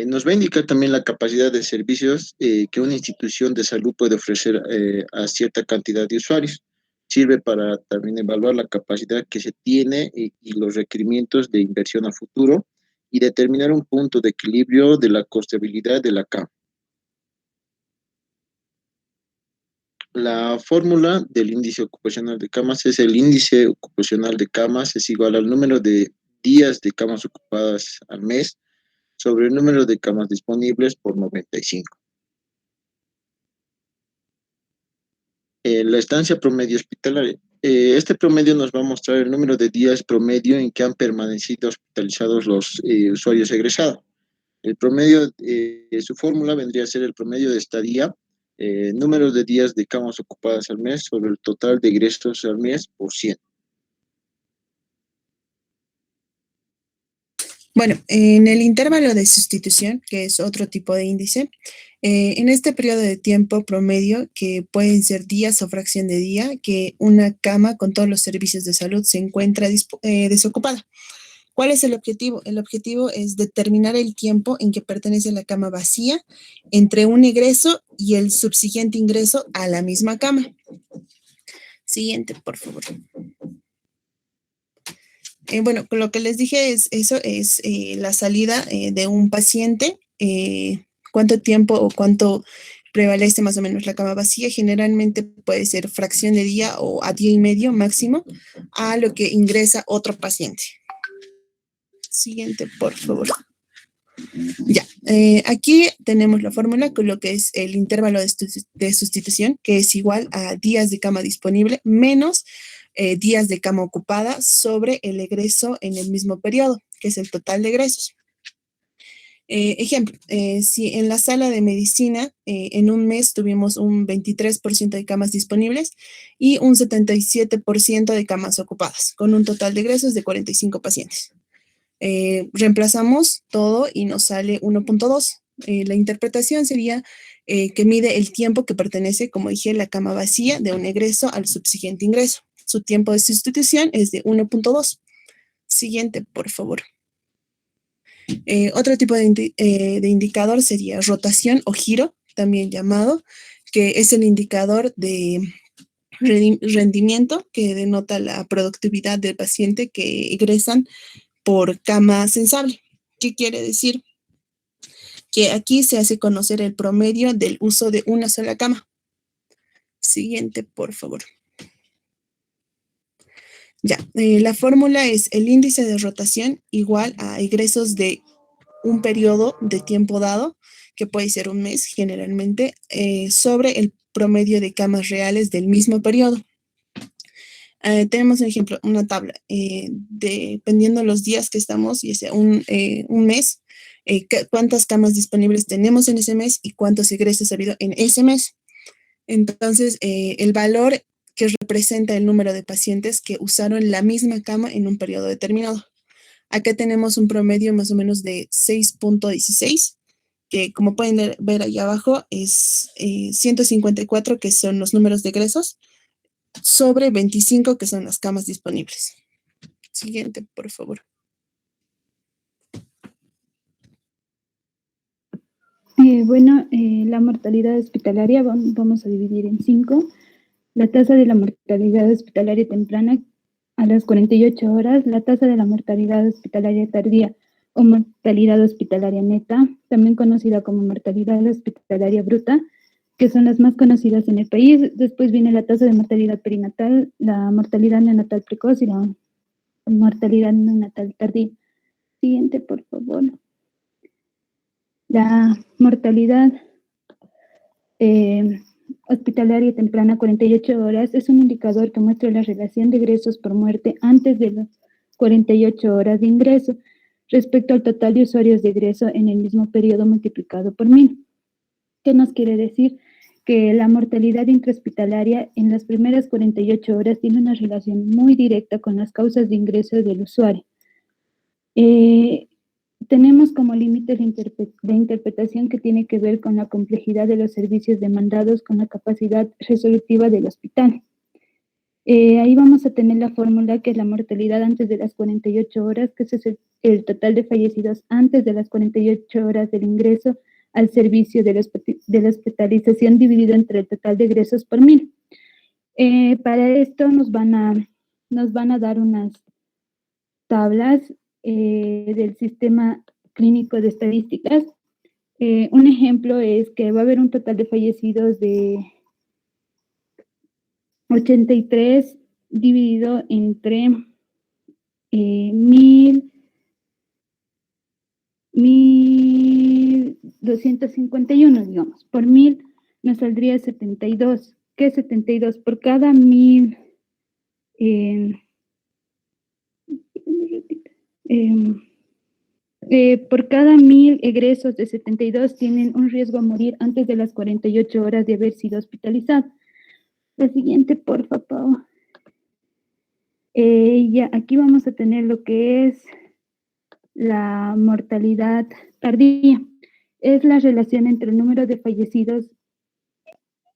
Nos va a indicar también la capacidad de servicios que una institución de salud puede ofrecer a cierta cantidad de usuarios. Sirve para también evaluar la capacidad que se tiene y los requerimientos de inversión a futuro y determinar un punto de equilibrio de la costabilidad de la cama. La fórmula del índice ocupacional de camas es el índice ocupacional de camas es igual al número de días de camas ocupadas al mes sobre el número de camas disponibles por 95. La estancia promedio hospitalaria. Este promedio nos va a mostrar el número de días promedio en que han permanecido hospitalizados los usuarios egresados. El promedio, su fórmula vendría a ser el promedio de estadía, número de días de camas ocupadas al mes sobre el total de ingresos al mes por 100. Bueno, en el intervalo de sustitución, que es otro tipo de índice, en este periodo de tiempo promedio, que pueden ser días o fracción de día, que una cama con todos los servicios de salud se encuentra desocupada. ¿Cuál es el objetivo? El objetivo es determinar el tiempo en que pertenece la cama vacía entre un egreso y el subsiguiente ingreso a la misma cama. Siguiente, por favor. Bueno, con lo que les dije eso es la salida de un paciente, cuánto tiempo o cuánto prevalece más o menos la cama vacía. Generalmente puede ser fracción de día o a día y medio máximo a lo que ingresa otro paciente. Siguiente, por favor. Ya, aquí tenemos la fórmula con lo que es el intervalo de sustitución, que es igual a días de cama disponible menos días de cama ocupada sobre el egreso en el mismo periodo, que es el total de egresos. Ejemplo, si en la sala de medicina en un mes tuvimos un 23% de camas disponibles y un 77% de camas ocupadas, con un total de egresos de 45 pacientes. Reemplazamos todo y nos sale 1.2. La interpretación sería que mide el tiempo que pertenece, como dije, la cama vacía de un egreso al subsiguiente ingreso. Su tiempo de sustitución es de 1.2. Siguiente, por favor. Otro tipo de indicador sería rotación o giro, también llamado, que es el indicador de rendimiento que denota la productividad del paciente que ingresan por cama sensable. ¿Qué quiere decir? Que aquí se hace conocer el promedio del uso de una sola cama. Siguiente, por favor. Ya, la fórmula es el índice de rotación igual a egresos de un periodo de tiempo dado, que puede ser un mes generalmente, sobre el promedio de camas reales del mismo periodo. Tenemos un ejemplo, una tabla, dependiendo los días que estamos, y sea un mes, cuántas camas disponibles tenemos en ese mes y cuántos egresos ha habido en ese mes. Entonces, el valor que representa el número de pacientes que usaron la misma cama en un periodo determinado. Acá tenemos un promedio más o menos de 6.16, que como pueden ver ahí abajo es 154, que son los números de egresos, sobre 25, que son las camas disponibles. Siguiente, por favor. La mortalidad hospitalaria vamos a dividir en 5. La tasa de la mortalidad hospitalaria temprana a las 48 horas, la tasa de la mortalidad hospitalaria tardía o mortalidad hospitalaria neta, también conocida como mortalidad hospitalaria bruta, que son las más conocidas en el país. Después viene la tasa de mortalidad perinatal, la mortalidad neonatal precoz y la mortalidad neonatal tardía. Siguiente, por favor. La mortalidad hospitalaria temprana 48 horas es un indicador que muestra la relación de egresos por muerte antes de las 48 horas de ingreso respecto al total de usuarios de egreso en el mismo periodo multiplicado por 1000. ¿Qué nos quiere decir? Que la mortalidad intrahospitalaria en las primeras 48 horas tiene una relación muy directa con las causas de ingreso del usuario. Tenemos como límite la interpretación que tiene que ver con la complejidad de los servicios demandados con la capacidad resolutiva del hospital. Ahí vamos a tener la fórmula que es la mortalidad antes de las 48 horas, que es el total de fallecidos antes de las 48 horas del ingreso al servicio de la hospitalización dividido entre el total de egresos por 1000. Para esto nos van a dar unas tablas del sistema clínico de estadísticas. Un ejemplo es que va a haber un total de fallecidos de 83 dividido entre 1251, digamos. Por 1000 nos saldría 72. ¿Qué es 72? Por cada 1000 por cada 1000 egresos de 72 tienen un riesgo a morir antes de las 48 horas de haber sido hospitalizado. La siguiente, por favor. Ya, aquí vamos a tener lo que es la mortalidad tardía. Es la relación entre el número de fallecidos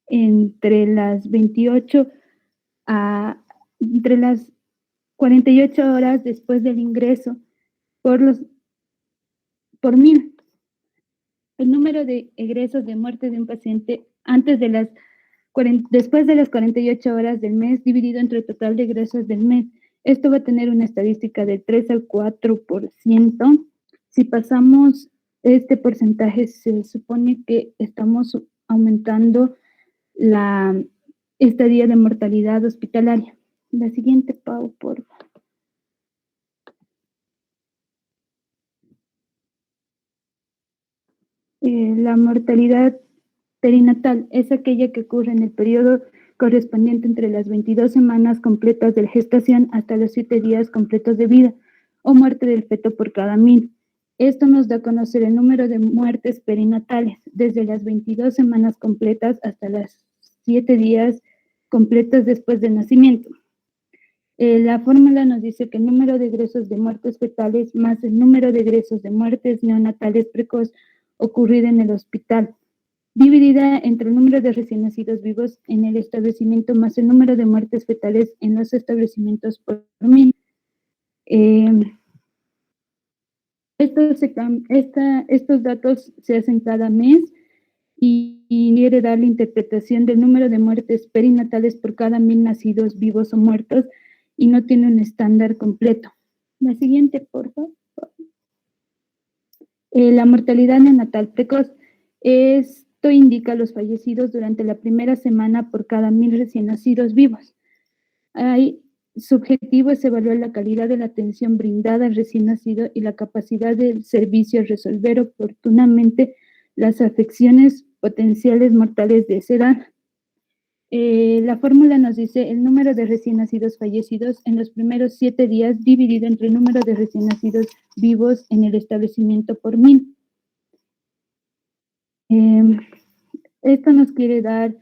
entre las 48 horas después del ingreso por 1000. El número de egresos de muerte de un paciente después de las 48 horas del mes dividido entre el total de egresos del mes. Esto va a tener una estadística del 3 al 4%. Si pasamos este porcentaje, se supone que estamos aumentando la estadía de mortalidad hospitalaria. La siguiente, Pau, por favor. La mortalidad perinatal es aquella que ocurre en el periodo correspondiente entre las 22 semanas completas de la gestación hasta los 7 días completos de vida o muerte del feto por cada 1000. Esto nos da a conocer el número de muertes perinatales desde las 22 semanas completas hasta los 7 días completos después del nacimiento. La fórmula nos dice que el número de egresos de muertes fetales más el número de egresos de muertes neonatales precoz ocurrida en el hospital, dividida entre el número de recién nacidos vivos en el establecimiento más el número de muertes fetales en los establecimientos por 1000. Estos datos se hacen cada mes y quiere dar la interpretación del número de muertes perinatales por cada 1000 nacidos vivos o muertos y no tiene un estándar completo. La siguiente, por favor. La mortalidad neonatal precoz. Esto indica los fallecidos durante la primera semana por cada 1000 recién nacidos vivos. Su objetivo es evaluar la calidad de la atención brindada al recién nacido y la capacidad del servicio a resolver oportunamente las afecciones potenciales mortales de esa edad. La fórmula nos dice el número de recién nacidos fallecidos en los primeros 7 días dividido entre el número de recién nacidos vivos en el establecimiento por 1000. Esto nos quiere dar,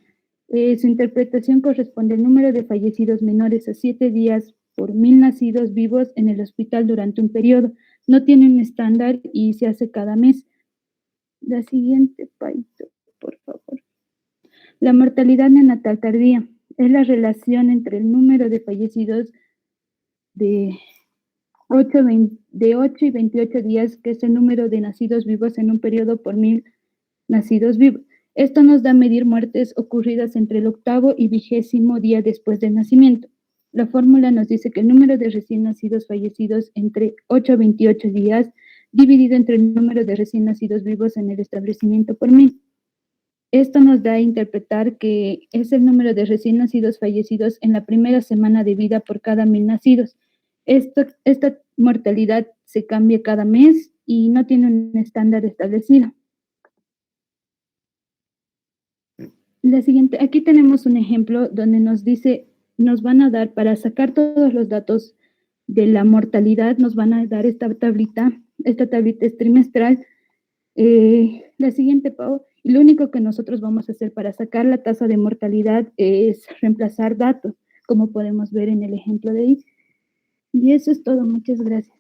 su interpretación corresponde al número de fallecidos menores a 7 días por 1000 nacidos vivos en el hospital durante un periodo. No tiene un estándar y se hace cada mes. La siguiente, Paito, por favor. La mortalidad neonatal tardía es la relación entre el número de fallecidos de 8 y 28 días, que es el número de nacidos vivos en un periodo por 1000 nacidos vivos. Esto nos da a medir muertes ocurridas entre el 8º y 20º día después del nacimiento. La fórmula nos dice que el número de recién nacidos fallecidos entre 8 a 28 días dividido entre el número de recién nacidos vivos en el establecimiento por 1000. Esto nos da a interpretar que es el número de recién nacidos fallecidos en la primera semana de vida por cada 1000 nacidos. Esta mortalidad se cambia cada mes y no tiene un estándar establecido. La siguiente, aquí tenemos un ejemplo donde nos dice, nos van a dar, para sacar todos los datos de la mortalidad, nos van a dar esta tablita es trimestral. La siguiente, Pau, y lo único que nosotros vamos a hacer para sacar la tasa de mortalidad es reemplazar datos, como podemos ver en el ejemplo de ahí. Y eso es todo, muchas gracias.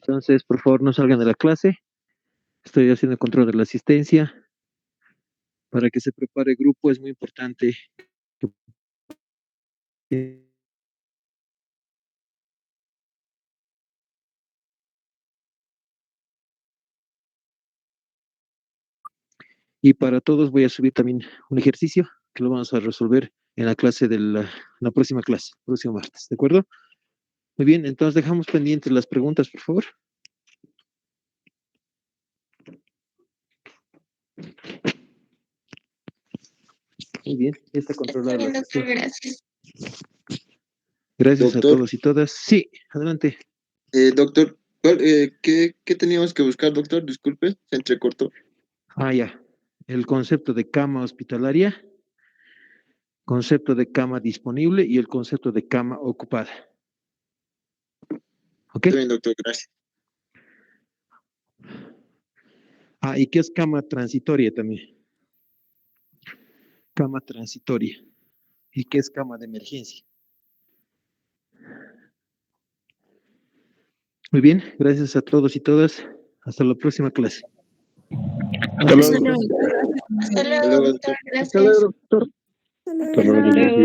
Entonces, por favor, no salgan de la clase. Estoy haciendo control de la asistencia. Para que se prepare el grupo es muy importante que y para todos voy a subir también un ejercicio que lo vamos a resolver en la clase de la próxima clase, próximo martes, ¿de acuerdo? Muy bien, entonces dejamos pendientes las preguntas, por favor. Muy bien, ya está controlada la sesión. Gracias. Gracias Doctor. a todos y todas. Sí, adelante. Doctor, ¿qué teníamos que buscar, doctor? Disculpe, se entrecortó. Ya. el concepto de cama hospitalaria, concepto de cama disponible y el concepto de cama ocupada. ¿Ok? Está bien, doctor, gracias. Ah, ¿y qué es cama transitoria también? Cama transitoria. ¿Y qué es cama de emergencia? Muy bien, gracias a todos y todas. Hasta la próxima clase. Hasta luego. Solo- Hasta Hasta luego, luego, doctor. doctor. Gracias. Hasta luego, doctor. Hasta Hasta luego, luego. Gigi.